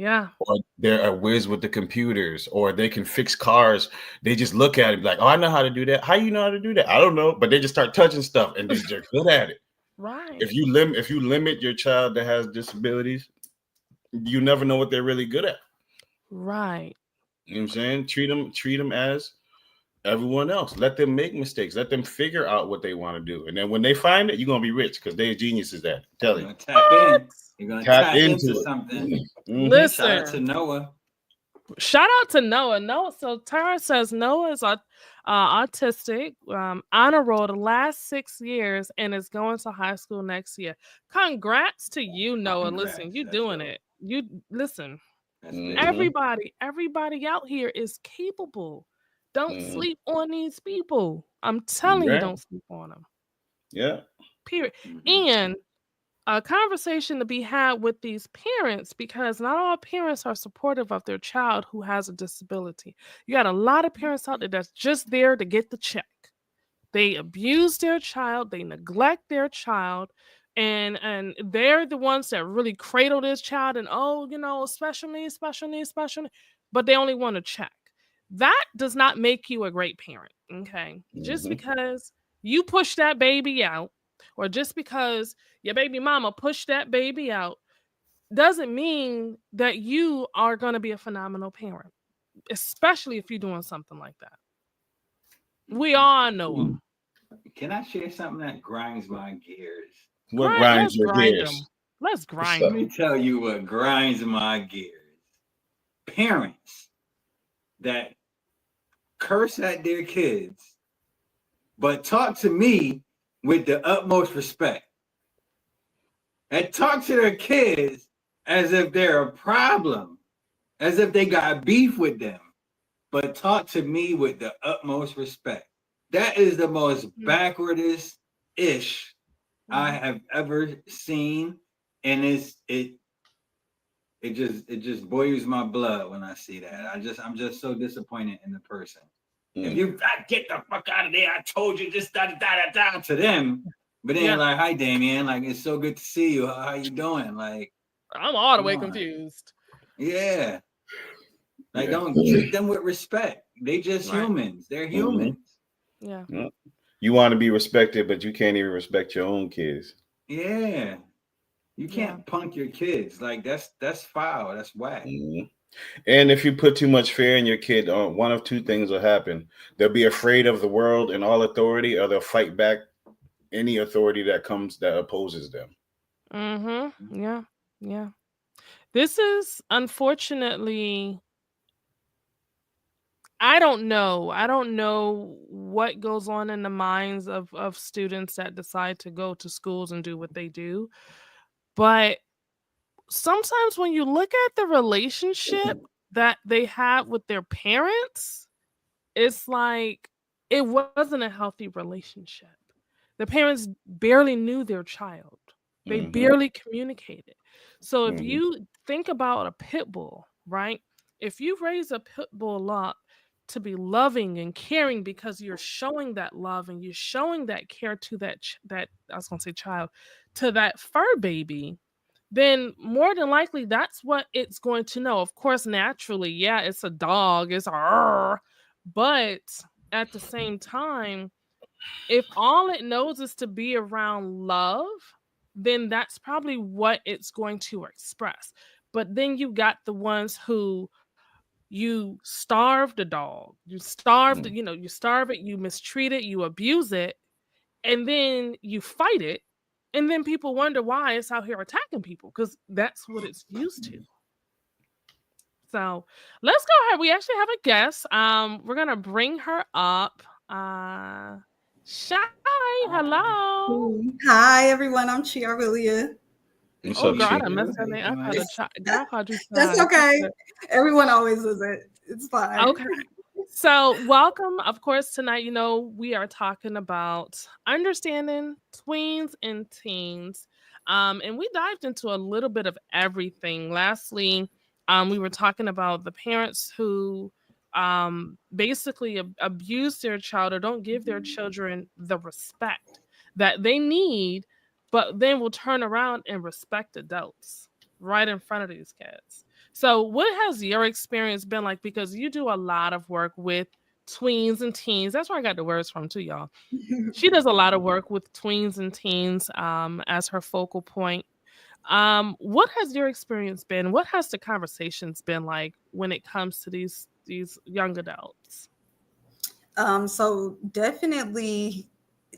C: Yeah.
B: Or they're a whiz with the computers, or they can fix cars. They just look at it like, oh, I know how to do that. How you know how to do that? I don't know, but they just start touching stuff and they're good at it.
C: Right.
B: If you limit your child that has disabilities, you never know what they're really good at.
C: Right.
B: You know what I'm saying? Treat them as everyone else. Let them make mistakes. Let them figure out what they want to do. And then when they find it, you're gonna be rich because they're geniuses at it. Tell you.
E: You're gonna tap in. You're gonna tap into
B: it.
E: something.
C: Listen.
E: Shout out to Noah.
C: Shout out to Noah. Noah. So Tara says Noah is autistic, honor roll the last 6 years, and is going to high school next year. Congrats to you, Noah.
E: Congrats.
C: Listen, you
E: That's
C: doing
E: dope.
C: it. You listen.
E: That's big.
C: Everybody out here is capable. Don't sleep on these people. I'm telling you, don't sleep on them.
B: Yeah.
C: Period. And a conversation to be had with these parents, because not all parents are supportive of their child who has a disability. You got a lot of parents out there that's just there to get the check. They abuse their child, they neglect their child, and they're the ones that really cradle this child and special needs, but they only want to check. That does not make you a great parent. Okay. Just because you push that baby out, or just because your baby mama pushed that baby out, doesn't mean that you are going to be a phenomenal parent, especially if you're doing something like that. We all know them.
E: Can I share something that grinds my gears?
B: What grinds your gears?
C: Let's grind.
E: Let me tell you what grinds my gears. Parents that curse at their kids, but talk to me with the utmost respect. And talk to their kids as if they're a problem, as if they got beef with them, but talk to me with the utmost respect. That is the most backwardest-ish I have ever seen, and it just boils my blood when I see that. I'm just so disappointed in the person. If you get the fuck out of there, I told you just da to them. But then like, hi Damien, like it's so good to see you. How you doing? Like
C: I'm all the way confused.
E: Yeah. Like don't treat them with respect. They just humans. They're humans.
C: Yeah.
B: You want to be respected, but you can't even respect your own kids.
E: Yeah. You can't punk your kids. Like that's foul. That's whack.
B: And if you put too much fear in your kid, one of two things will happen. They'll be afraid of the world and all authority, or they'll fight back any authority that opposes them.
C: Yeah. This is unfortunately, I don't know what goes on in the minds of students that decide to go to schools and do what they do. But sometimes when you look at the relationship that they have with their parents, it's like it wasn't a healthy relationship. The parents barely knew their child. They barely communicated. So if you think about a pit bull, right? If you raise a pit bull up to be loving and caring because you're showing that love and you're showing that care to that I was going to say child, to that fur baby, then more than likely that's what it's going to know. Of course, naturally, yeah, it's a dog, it's but at the same time, if all it knows is to be around love, then that's probably what it's going to express. But then you got the ones who you starve the dog, you starve you starve it, you mistreat it, you abuse it, and then you fight it, and then people wonder why it's out here attacking people, because that's what it's used to. So let's go ahead. We actually have a guest. We're gonna bring her up. Shy, hello.
F: Hi everyone, I'm Chiarelia.
C: Oh girl, I done messed that name. I called you Shy.
F: That's okay. Everyone always does it. It's fine.
C: Okay. So welcome. Of course, tonight, we are talking about understanding tweens and teens. And we dived into a little bit of everything. Lastly, we were talking about the parents who basically abuse their child or don't give their children the respect that they need, but then will turn around and respect adults right in front of these kids. So what has your experience been like? Because you do a lot of work with tweens and teens. That's where I got the words from too, y'all. She does a lot of work with tweens and teens as her focal point. What has your experience been? What has the conversations been like when it comes to these young adults?
F: So definitely,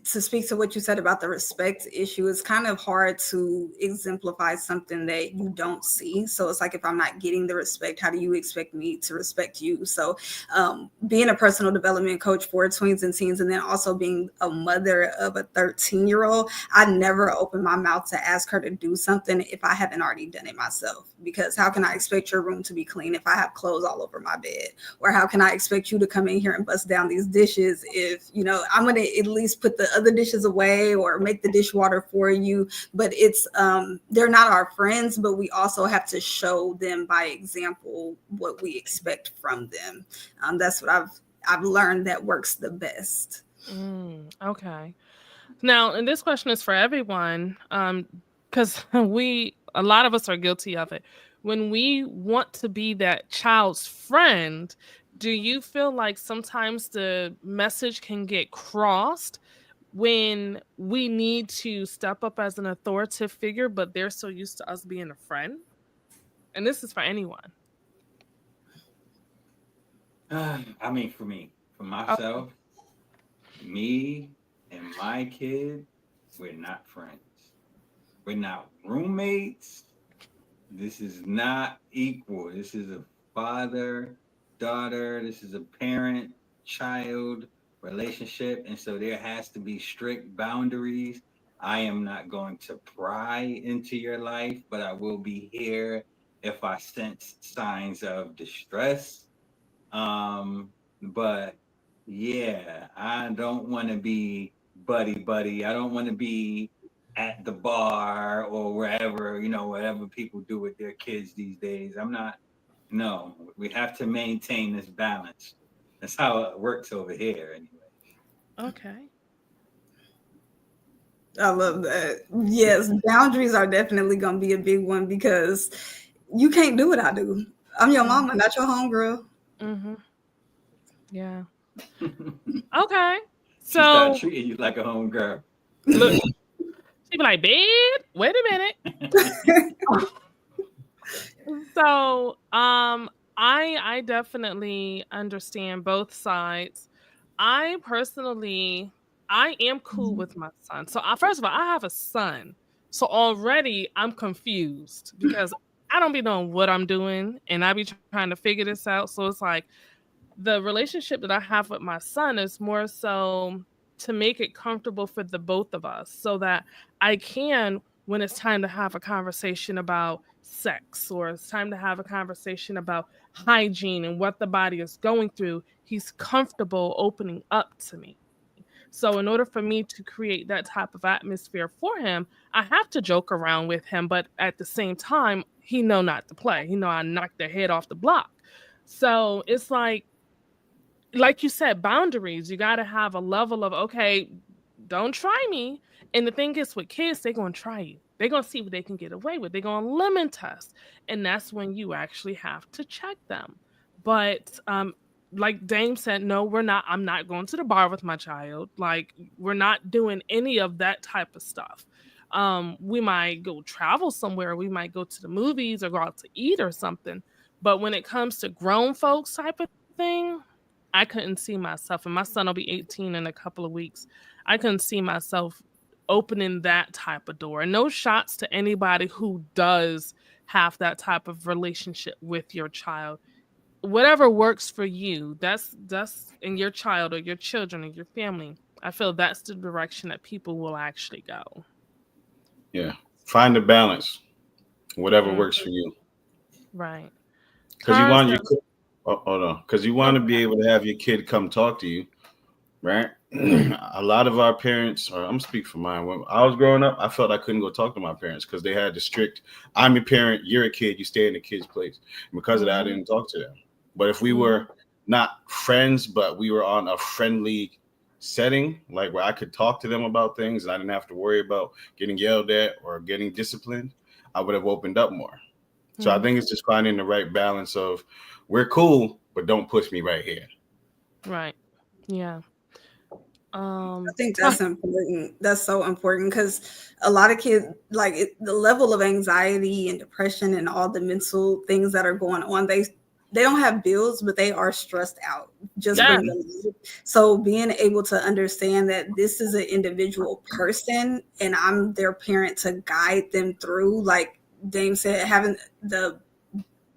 F: to speak to what you said about the respect issue, it's kind of hard to exemplify something that you don't see. So it's like, if I'm not getting the respect, how do you expect me to respect you? So being a personal development coach for tweens and teens, and then also being a mother of a 13-year-old, I never open my mouth to ask her to do something if I haven't already done it myself. Because how can I expect your room to be clean if I have clothes all over my bed? Or how can I expect you to come in here and bust down these dishes if, I'm going to at least put the other dishes away or make the dishwater for you? But it's they're not our friends, but we also have to show them by example what we expect from them. That's what I've learned that works the best.
C: Okay. Now, and this question is for everyone, because a lot of us are guilty of it. When we want to be that child's friend, do you feel like sometimes the message can get crossed when we need to step up as an authoritative figure, but they're so used to us being a friend? And this is for anyone.
E: I mean, for myself, me and my kid, we're not friends. We're not roommates. This is not equal. This is a father, daughter. This is a parent, child relationship. And so there has to be strict boundaries. I am not going to pry into your life, but I will be here if I sense signs of distress. But yeah, I don't want to be buddy. I don't want to be at the bar or wherever, whatever people do with their kids these days. No, we have to maintain this balance. That's how it works over here anyway.
C: Okay.
F: I love that. Yes, boundaries are definitely going to be a big one because you can't do what I do. I'm your mama, not your homegirl.
C: Mm-hmm. Yeah. Okay.
E: She start
C: So
E: treating you like a homegirl.
C: look, she'd be like, babe, wait a minute. So, I definitely understand both sides. I am cool with my son. So, first of all, I have a son. So already I'm confused because I don't be knowing what I'm doing and I be trying to figure this out. So it's like the relationship that I have with my son is more so to make it comfortable for the both of us so that I can, when it's time to have a conversation about sex or it's time to have a conversation about hygiene and what the body is going through, he's comfortable opening up to me. So in order for me to create that type of atmosphere for him, I have to joke around with him, but at the same time, he know not to play. He know I knock their head off the block. So it's like you said, boundaries. You got to have a level of, okay, don't try me. And the thing is with kids, they're going to try you. They're going to see what they can get away with. They're going to limit test. And that's when you actually have to check them. But like Dame said, no, we're not. I'm not going to the bar with my child. Like, we're not doing any of that type of stuff. We might go travel somewhere. We might go to the movies or go out to eat or something. But when it comes to grown folks type of thing, I couldn't see myself, and my son will be 18 in a couple of weeks. I couldn't see myself opening that type of door. And no shots to anybody who does have that type of relationship with your child. Whatever works for you, that's in your child or your children or your family. I feel that's the direction that people will actually go.
B: Yeah. Find a balance. Whatever works for you.
C: Right.
B: Because you want your hold on. Because you want to be able to have your kid come talk to you, right? A lot of our parents, or I'm gonna speak for mine. When I was growing up, I felt I couldn't go talk to my parents because they had the strict, I'm your parent, you're a kid, you stay in the kid's place. And because of that, I didn't talk to them. But if we were not friends, but we were on a friendly setting, like where I could talk to them about things and I didn't have to worry about getting yelled at or getting disciplined, I would have opened up more. So I think it's just finding the right balance of we're cool, but don't push me right here.
C: Right. Yeah.
F: I think that's important. That's so important because a lot of kids, like the level of anxiety and depression and all the mental things that are going on, they don't have bills, but they are stressed out just
C: Yeah.
F: from the life. So being able to understand that this is an individual person and I'm their parent to guide them through, like Dame said, having the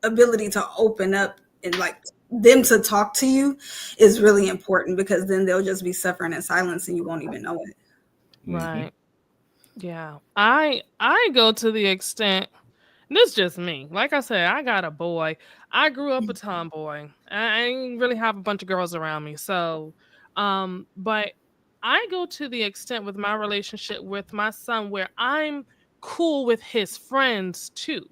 F: ability to open up and like them to talk to you is really important, because then they'll just be suffering in silence and you won't even know it.
C: Right. Yeah. I go to the extent, and this is just me. Like I said, I got a boy. I grew up a tomboy. I ain't really have a bunch of girls around me. So but I go to the extent with my relationship with my son where I'm cool with his friends too,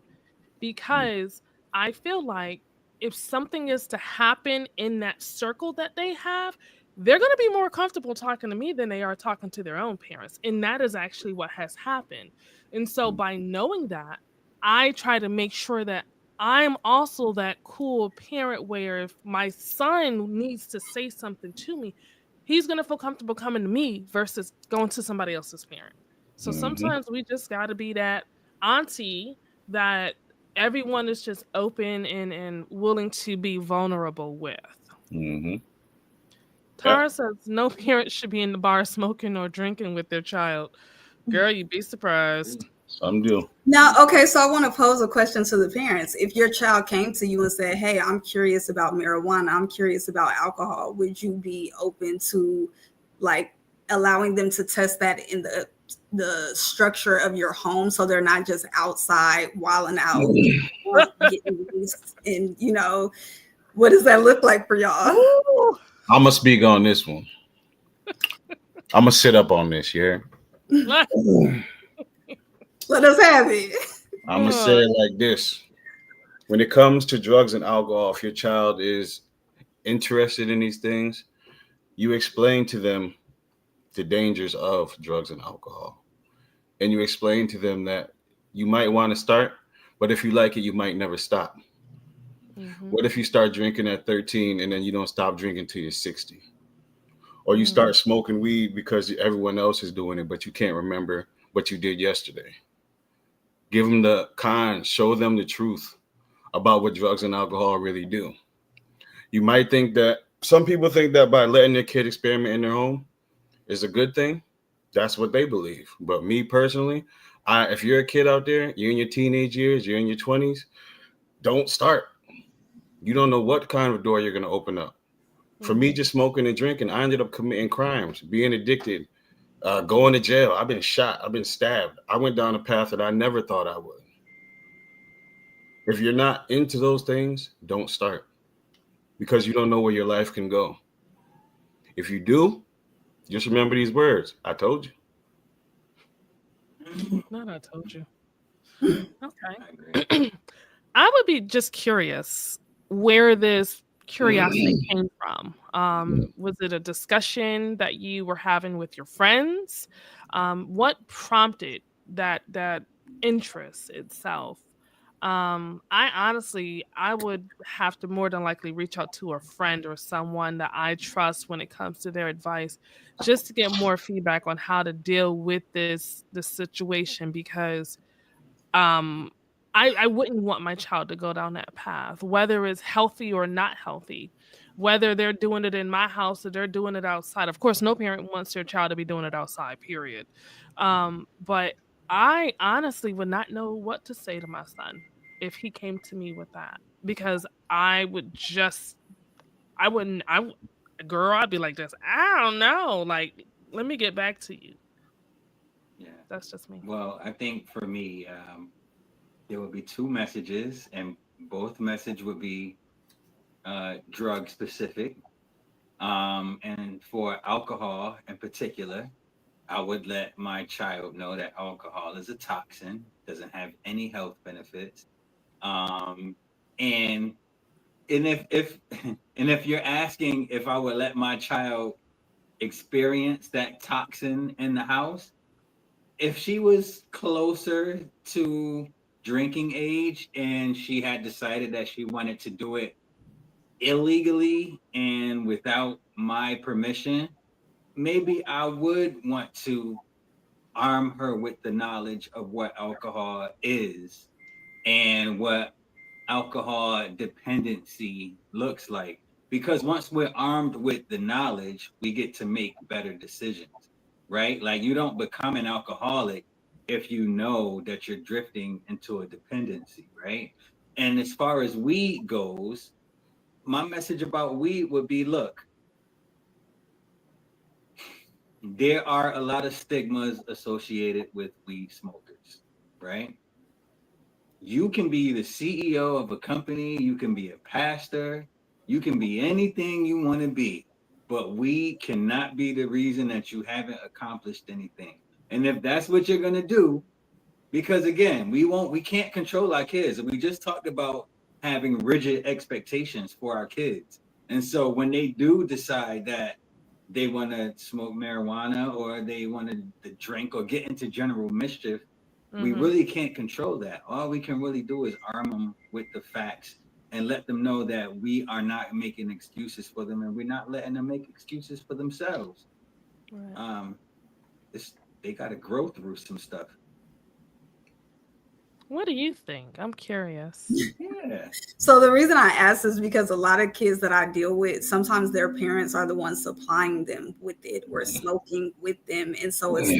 C: because I feel like if something is to happen in that circle that they have, they're going to be more comfortable talking to me than they are talking to their own parents. And that is actually what has happened. And so by knowing that, I try to make sure that I'm also that cool parent where if my son needs to say something to me, he's going to feel comfortable coming to me versus going to somebody else's parent. So sometimes we just got to be that auntie that everyone is just open and willing to be vulnerable with. Tara says no parent should be in the bar smoking or drinking with their child. Girl, you'd be surprised.
B: Some do.
F: Now, okay, so I want to pose a question to the parents. If your child came to you and said, "Hey, I'm curious about marijuana, I'm curious about alcohol," would you be open to like allowing them to test that in the structure of your home, so they're not just outside wilding out, getting loose, and what does that look like for y'all?
B: I'm gonna speak on this one. I'm gonna sit up on this, yeah.
F: Let us have it.
B: I'm gonna say it like this. When it comes to drugs and alcohol, if your child is interested in these things, you explain to them the dangers of drugs and alcohol. And you explain to them that you might want to start, but if you like it, you might never stop. What if you start drinking at 13 and then you don't stop drinking till you're 60? Or you start smoking weed because everyone else is doing it, but you can't remember what you did yesterday. Give them the cons, show them the truth about what drugs and alcohol really do. You might think that some people think that by letting their kid experiment in their home is a good thing. That's what they believe. But me personally, if you're a kid out there, you're in your teenage years, you're in your 20s, don't start. You don't know what kind of door you're going to open up. For me, just smoking and drinking, I ended up committing crimes, being addicted, going to jail. I've been shot. I've been stabbed. I went down a path that I never thought I would. If you're not into those things, don't start, because you don't know where your life can go. If you do, just remember these words. I told you.
C: Not I told you. Okay. I would be just curious where this curiosity came from. Was it a discussion that you were having with your friends? What prompted that interest itself? I would have to more than likely reach out to a friend or someone that I trust when it comes to their advice, just to get more feedback on how to deal with this situation, because I wouldn't want my child to go down that path, whether it's healthy or not healthy, whether they're doing it in my house or they're doing it outside. Of course, no parent wants their child to be doing it outside, period. But I honestly would not know what to say to my son if he came to me with that, because I wouldn't, girl, I'd be like this. I don't know. Like, let me get back to you.
E: Yeah.
C: That's just me.
E: Well, I think for me, there would be two messages, and both message would be drug specific. And for alcohol in particular, I would let my child know that alcohol is a toxin, doesn't have any health benefits. And if and if you're asking if I would let my child experience that toxin in the house, if she was closer to drinking age and she had decided that she wanted to do it illegally and without my permission, maybe I would want to arm her with the knowledge of what alcohol is and what alcohol dependency looks like. Because once we're armed with the knowledge, we get to make better decisions, right? Like you don't become an alcoholic if you know that you're drifting into a dependency, right? And as far as weed goes, my message about weed would be, look, there are a lot of stigmas associated with weed smokers, right? You can be the CEO of a company, you can be a pastor, you can be anything you want to be, but we cannot be the reason that you haven't accomplished anything. And if that's what you're going to do, because again, we can't control our kids. We just talked about having rigid expectations for our kids. And so when they do decide that they want to smoke marijuana or they want to drink or get into general mischief, we really can't control that. All we can really do is arm them with the facts and let them know that we are not making excuses for them and we're not letting them make excuses for themselves. Right. They got to grow through some stuff.
C: What do you think? I'm curious.
E: Yeah.
F: So the reason I ask is because a lot of kids that I deal with, sometimes their parents are the ones supplying them with it or smoking with them. And so it's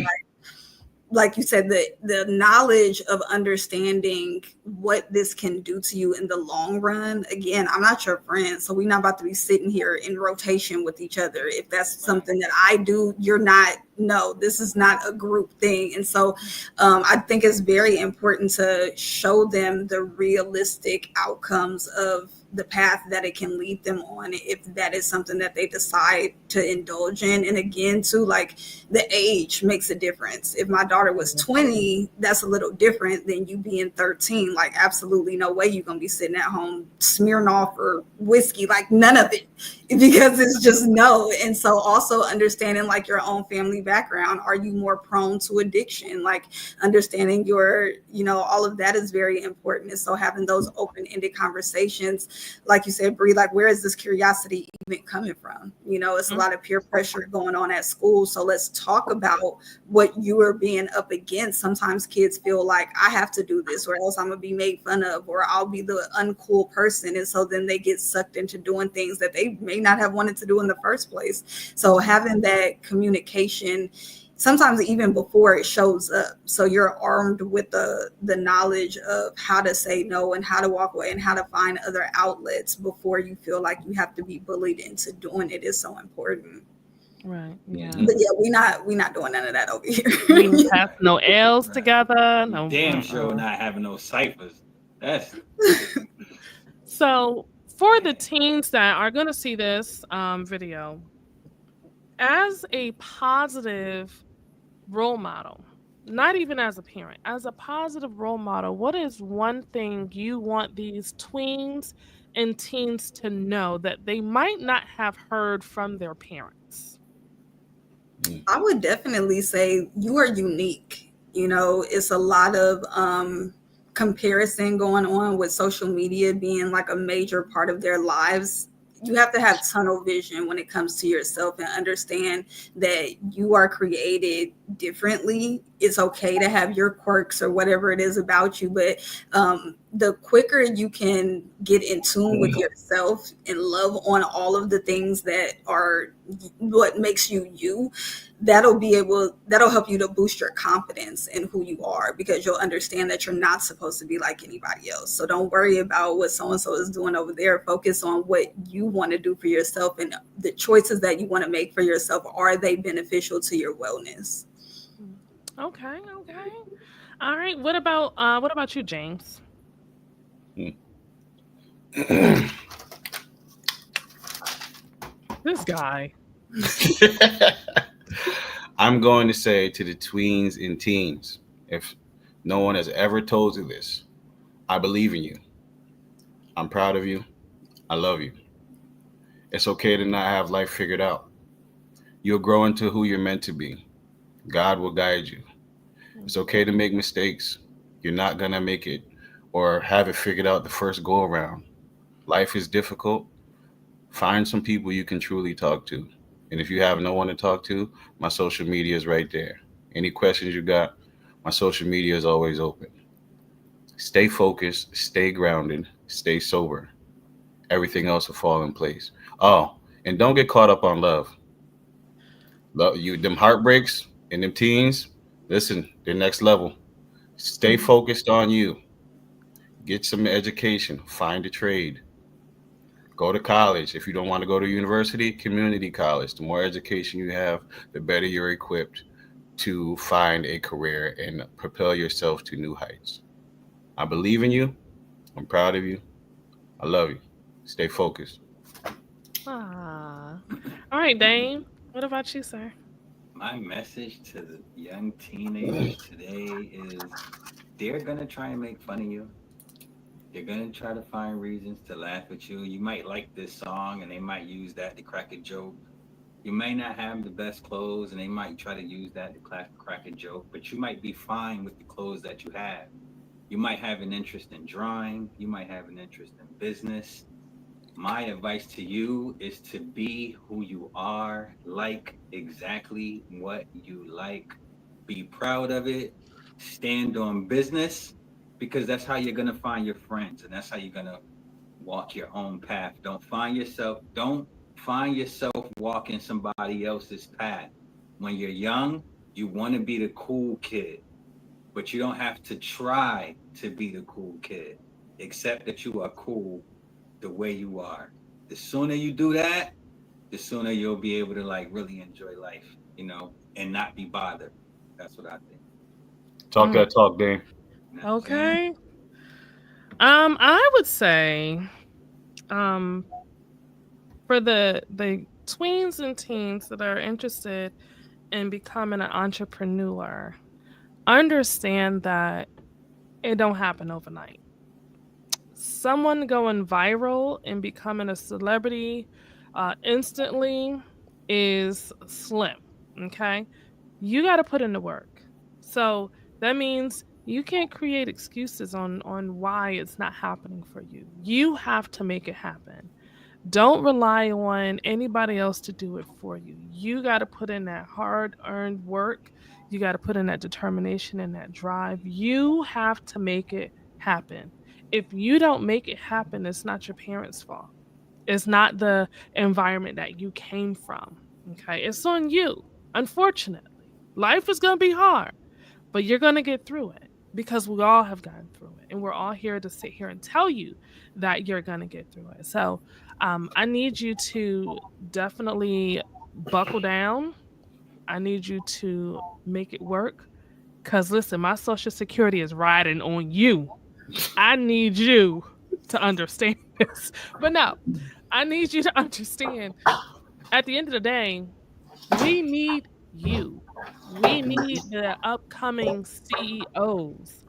F: like you said, the knowledge of understanding what this can do to you in the long run. Again, I'm not your friend, so we're not about to be sitting here in rotation with each other. If that's something that I do, you're not. No, this is not a group thing. And so I think it's very important to show them the realistic outcomes of the path that it can lead them on if that is something that they decide to indulge in. And again, too, like the age makes a difference. If my daughter was 20, that's a little different than you being 13. Like absolutely no way you're gonna be sitting at home smearing off or whiskey, like none of it, because it's just no. And so also understanding like your own family background. Are you more prone to addiction? Like understanding your, all of that is very important. And so having those open-ended conversations, like you said, Bree, like where is this curiosity even coming from? It's a lot of peer pressure going on at school. So let's talk about what you are being up against. Sometimes kids feel like I have to do this or else I'm gonna be made fun of or I'll be the uncool person. And so then they get sucked into doing things that they may not have wanted to do in the first place. So having that communication, sometimes even before it shows up, so you're armed with the knowledge of how to say no and how to walk away and how to find other outlets before you feel like you have to be bullied into doing it is so important.
C: Right. Yeah.
F: But yeah, we not doing none of that over here.
C: We have no L's together. No.
E: Damn sure not having no ciphers. That's
C: so for the teens that are going to see this video, as a positive role model, not even as a parent, as a positive role model, what is one thing you want these tweens and teens to know that they might not have heard from their parents?
F: I would definitely say you are unique. It's a lot of comparison going on with social media being like a major part of their lives. You have to have tunnel vision when it comes to yourself and understand that you are created differently. It's okay to have your quirks or whatever it is about you, but the quicker you can get in tune with yourself and love on all of the things that are what makes you you, that'll help you to boost your confidence in who you are, because you'll understand that you're not supposed to be like anybody else. So don't worry about what so-and-so is doing over there. Focus on what you want to do for yourself and the choices that you want to make for yourself. Are they beneficial to your wellness?
C: Okay. All right. What about you, James? This guy.
B: I'm going to say to the tweens and teens, if no one has ever told you this, I believe in you. I'm proud of you. I love you. It's okay to not have life figured out. You'll grow into who you're meant to be. God will guide you. It's okay to make mistakes. You're not going to make it or have it figured out the first go around. Life is difficult. Find some people you can truly talk to. And if you have no one to talk to, my social media is right there. Any questions you got, my social media is always open. Stay focused, stay grounded, stay sober. Everything else will fall in place. Oh, and don't get caught up on love. Love you, them heartbreaks and them teens. Listen, they're next level. Stay
C: Mhm.
B: focused on you. Get some education. Find a trade. Go to college. If you don't want to go to university, community college. The more education you have, the better you're equipped to find a career and propel yourself to new heights. I believe in you. I'm proud of you. I love you. Stay focused.
C: Ah. All right, Dane. What about you, sir?
E: My message to the young teenagers today is they're gonna try and make fun of you. They're gonna try to find reasons to laugh at you. You might like this song and they might use that to crack a joke. You may not have the best clothes and they might try to use that to crack a joke, but you might be fine with the clothes that you have. You might have an interest in drawing. You might have an interest in business. My advice to you is to be who you are, like exactly what you like, be proud of it, stand on business, because that's how you're going to find your friends and that's how you're going to walk your own path. Don't find yourself walking somebody else's path. When you're young, you want to be the cool kid, but you don't have to try to be the cool kid. Accept that you are cool the way you are. The sooner you do that, the sooner you'll be able to like really enjoy life, and not be bothered. That's what I think.
B: Talk
C: Mm,
B: that talk, Dane.
E: You know what I'm saying?
C: okay. I would say, um, for the tweens and teens that are interested in becoming an entrepreneur, understand that it don't happen overnight. Someone going viral and becoming a celebrity instantly is slim. Okay. You got to put in the work. So that means you can't create excuses on why it's not happening for you. You have to make it happen. Don't rely on anybody else to do it for you. You got to put in that hard earned work. You got to put in that determination and that drive. You have to make it happen. If you don't make it happen, it's not your parents' fault. It's not the environment that you came from. Okay. It's on you. Unfortunately, life is going to be hard, but you're going to get through it because we all have gone through it. And we're all here to sit here and tell you that you're going to get through it. So I need you to definitely buckle down. I need you to make it work. Because listen, my social security is riding on you. I need you to understand this. But no, I need you to understand at the end of the day, we need you. We need the upcoming CEOs,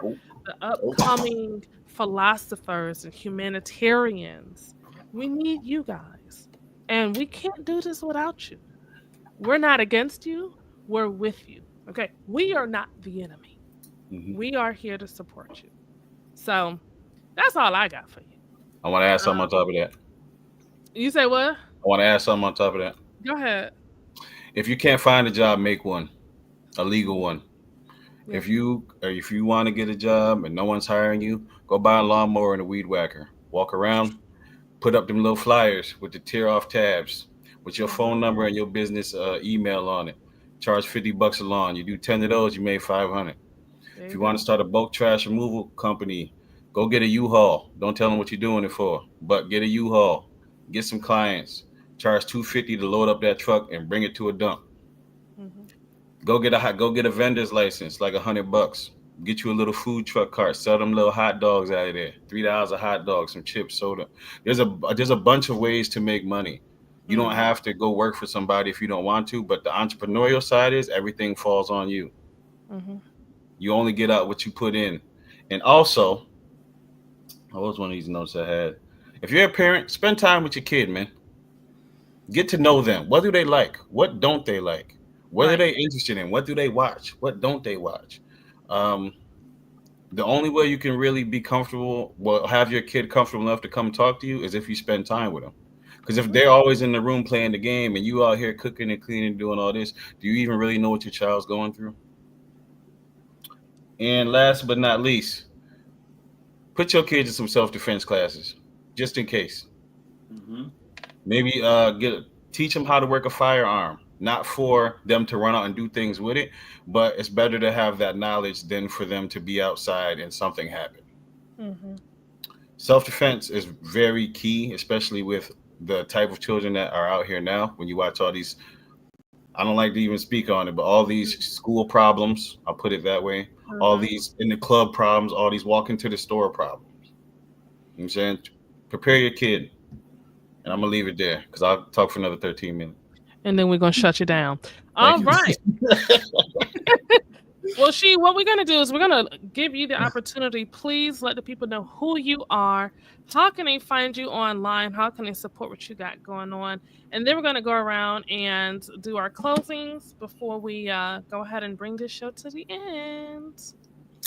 C: the upcoming philosophers and humanitarians. We need you guys. And we can't do this without you. We're not against you, we're with you. Okay. We are not the enemy.
B: Mhm.
C: We are here to support you. So that's all I got for you.
B: I want to add something on
C: Um,
B: top of that.
C: you say what?
B: I want to add something on top of that.
C: Go ahead.
B: If you can't find a job, make one, a legal one.
C: Yeah.
B: If you want to get a job and no one's hiring you, go buy a lawnmower and a weed whacker. Walk around, put up them little flyers with the tear off tabs with your
C: Mhm.
B: phone number and your business email on it. Charge $50 a lawn. You do 10 of those, you made 500.
C: There
B: If
C: you
B: you want
C: go.
B: to start a bulk trash removal company, go get a U-Haul. Don't tell them what you're doing it for, but get a U-Haul. Get some clients. Charge 250 to load up that truck and bring it to a dump.
C: Mhm.
B: Go get a vendor's license, like $100. Get you a little food truck cart. Sell them little hot dogs out of there. $3 a hot dog, some chips, soda. There's a bunch of ways to make money. You don't
C: Mhm.
B: have to go work for somebody if you don't want to, but the entrepreneurial side is everything falls on you.
C: Mhm.
B: You only get out what you put in. And also, what was one of these notes I had? If you're a parent, spend time with your kid, man. Get to know them. What do they like? What don't they like? What are
C: Right.
B: they interested in? What do they watch? What don't they watch? Um, The only way you can really be comfortable, well, have your kid comfortable enough to come talk to you is if you spend time with them. Because if they're always in the room playing the game and you out here cooking and cleaning, doing all this, do you even really know what your child's going through? And last but not least, put your kids in some self-defense classes, just in case.
E: Mm-hmm.
B: Maybe teach them how to work a firearm, not for them to run out and do things with it, but it's better to have that knowledge than for them to be outside and something happen.
C: Mm-hmm.
B: Self-defense is very key, especially with the type of children that are out here now. When you watch all these, I don't like to even speak on it, but all these school problems, I'll put it that way, all
C: Mm-hmm.
B: these in the club problems, all these walking to the store problems. You know what I'm saying? Prepare your kid. And I'm gonna leave it there because I'll talk for another 13 minutes.
C: And then we're gonna shut you down.
B: Thank
C: All
B: you.
C: right. Well, what we're gonna do is we're gonna give you the opportunity. Please let the people know who you are. How can they find you online? How can they support what you got going on? And then we're gonna go around and do our closings before we go ahead and bring this show to the end.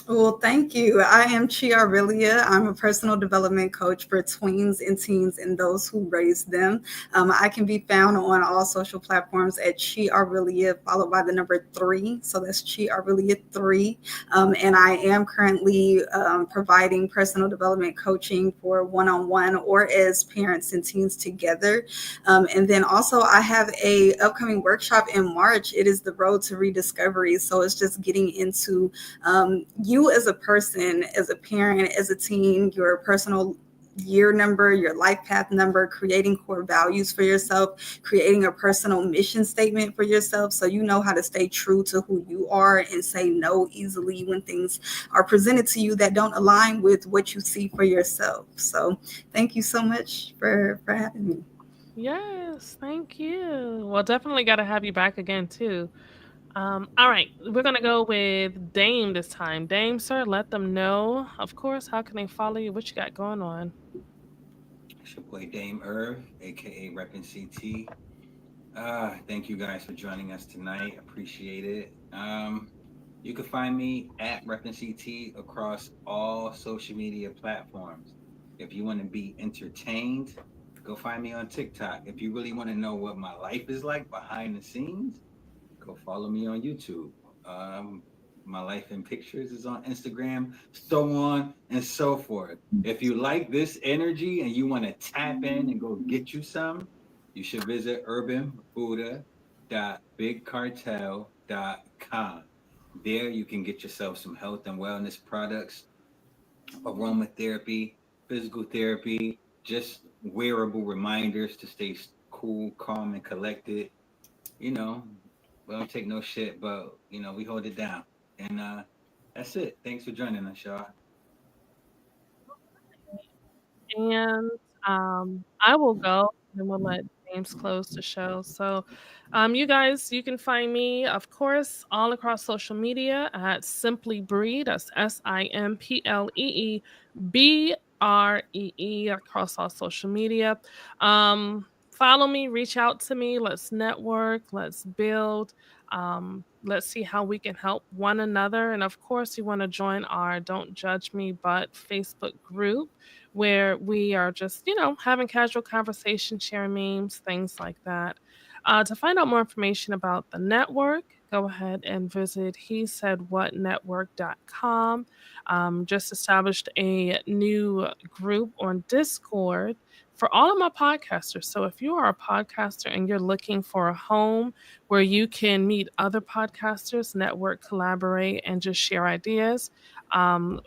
F: Well, thank you. I am Chiarilia. I'm a personal development coach for tweens and teens and those who raise them. I can be found on all social platforms at Chiarilia, followed by the number 3. So that's Chiarilia 3. And I am currently providing personal development coaching for one-on-one or as parents and teens together. And then also I have a upcoming workshop in March. It is the Road to Rediscovery. So it's just getting into you as a person, as a parent, as a teen, your personal year number, your life path number, creating core values for yourself, creating a personal mission statement for yourself so you know how to stay true to who you are and say no easily when things are presented to you that don't align with what you see for yourself. So thank you so much for having me.
C: Yes, thank you. Well, definitely got to have you back again too. All right, we're gonna go with Dame this time. Dame, sir, let them know, of course, how can they follow you? What you got going on?
E: It's your boy Dame Irv, aka Reppin' CT. Thank you guys for joining us tonight. Appreciate it. You can find me at Reppin' CT across all social media platforms. If you want to be entertained, go find me on TikTok. If you really want to know what my life is like behind the scenes, go follow me on YouTube. Um, my life in pictures is on Instagram, so on and so forth. If you like this energy and you want to tap in and go get you some, you should visit urbanbuddha.bigcartel.com. There you can get yourself some health and wellness products, aromatherapy, physical therapy, just wearable reminders to stay cool, calm, and collected. You know, we don't take no shit, but we hold it down. And that's it. Thanks for joining us, y'all.
C: And I will go and we'll let James close the show. So, you guys, you can find me, of course, all across social media at Simply Breed. That's SimpleBree across all social media. Follow me, reach out to me. Let's network, let's build. Let's see how we can help one another. And of course, you want to join our Don't Judge Me But Facebook group where we are just, having casual conversation, sharing memes, things like that. To find out more information about the network, go ahead and visit he said what network.com. Just established a new group on Discord for all of my podcasters. So if you are a podcaster and you're looking for a home where you can meet other podcasters, network, collaborate, and just share ideas,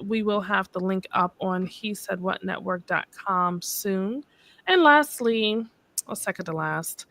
C: we will have the link up on he said what network.com soon. And lastly, or second to last,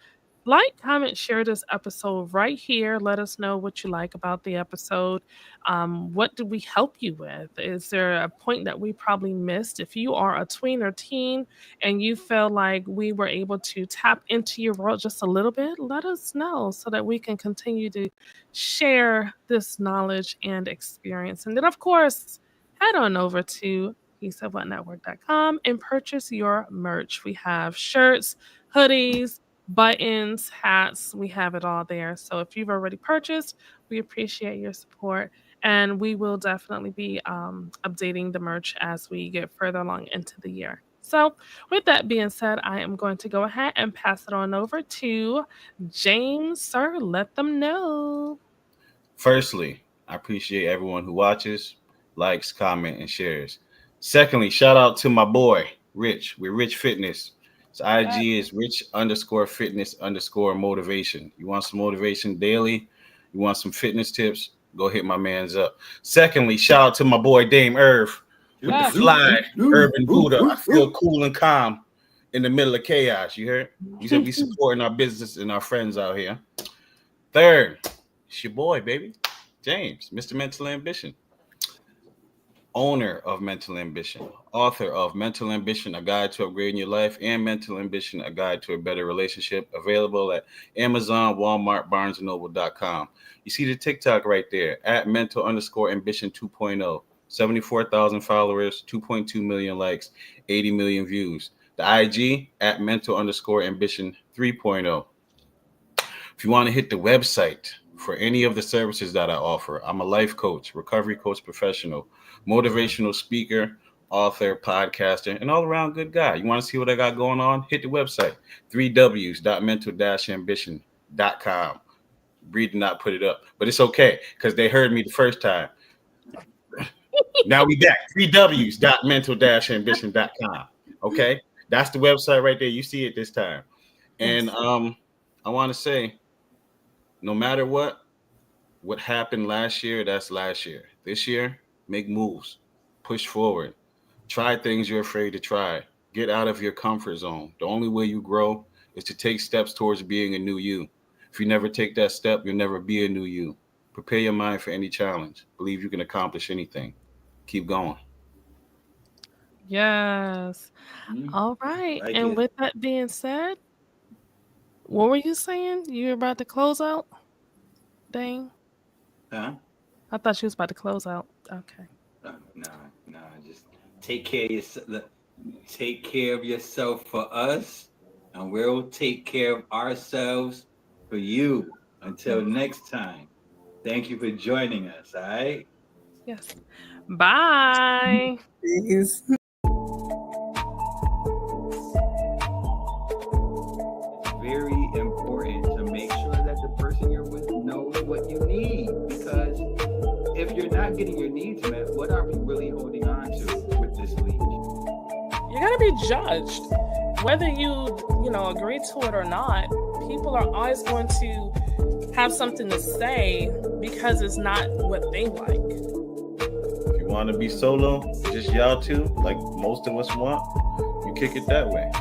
C: like, comment, share this episode right here. Let us know what you like about the episode. What did we help you with? Is there a point that we probably missed? If you are a tween or teen and you feel like we were able to tap into your world just a little bit, let us know so that we can continue to share this knowledge and experience. And then, of course, head on over to hesaidwhatnetwork.com and purchase your merch. We have shirts, hoodies, buttons, hats. We have it all there. So if you've already purchased, we appreciate your support. And we will definitely be updating the merch as we get further along into the year. So with that being said, I am going to go ahead and pass it on over to James. Sir, let them know.
B: Firstly, I appreciate everyone who watches, likes, comment, and shares. Secondly, shout out to my boy, Rich, with Rich Fitness. His IG is rich_fitness_motivation. You want some motivation daily? You want some fitness tips? Go hit my man's up. Secondly, shout out to my boy Dame Irv with the fly Urban Buddha. I feel cool and calm in the middle of chaos. You heard? You said we supporting our business and our friends out here. Third, it's your boy, baby, James, Mr. Mental Ambition. Owner of Mental Ambition, author of Mental Ambition, A Guide to Upgrading Your Life, and Mental Ambition, A Guide to a Better Relationship, available at Amazon, Walmart, BarnesandNoble.com. You see the TikTok right there, at Mental_Ambition 2.0, 74,000 followers, 2.2 million likes, 80 million views. The IG, at Mental_Ambition 3.0. If you want to hit the website for any of the services that I offer, I'm a life coach, recovery coach professional, motivational speaker, author, podcaster, and all around good guy. You want to see what I got going on? Hit the website, 3ws.mental-ambition.com. Breed did not put it up, but it's okay because they heard me the first time. Now we back, 3ws.mental-ambition.com. Okay, that's the website right there. You see it this time. And I want to say, no matter what happened last year, that's last year. This year, make moves, push forward, try things you're afraid to try, get out of your comfort zone. The only way you grow is to take steps towards being a new you. If you never take that step, you'll never be a new you. Prepare your mind for any challenge. Believe you can accomplish anything. Keep going.
C: Yes. All right. And with that being said, what were you saying? You were about to close out? Dang.
E: Huh?
C: I thought she was about to close out. Okay.
E: Nah. Just take care of yourself. Take care of yourself for us, and we'll take care of ourselves for you. Until next time. Thank you for joining us. All right.
C: Yes. Bye.
F: Please.
E: Very important to make sure that the person you're with knows what you need, because if you're not getting your needs met, what are we really holding on to with this leash?
C: You're gonna be judged, whether you agree to it or not. People are always going to have something to say because it's not what they like.
B: If you want to be solo, just y'all two, like most of us want, you kick it that way.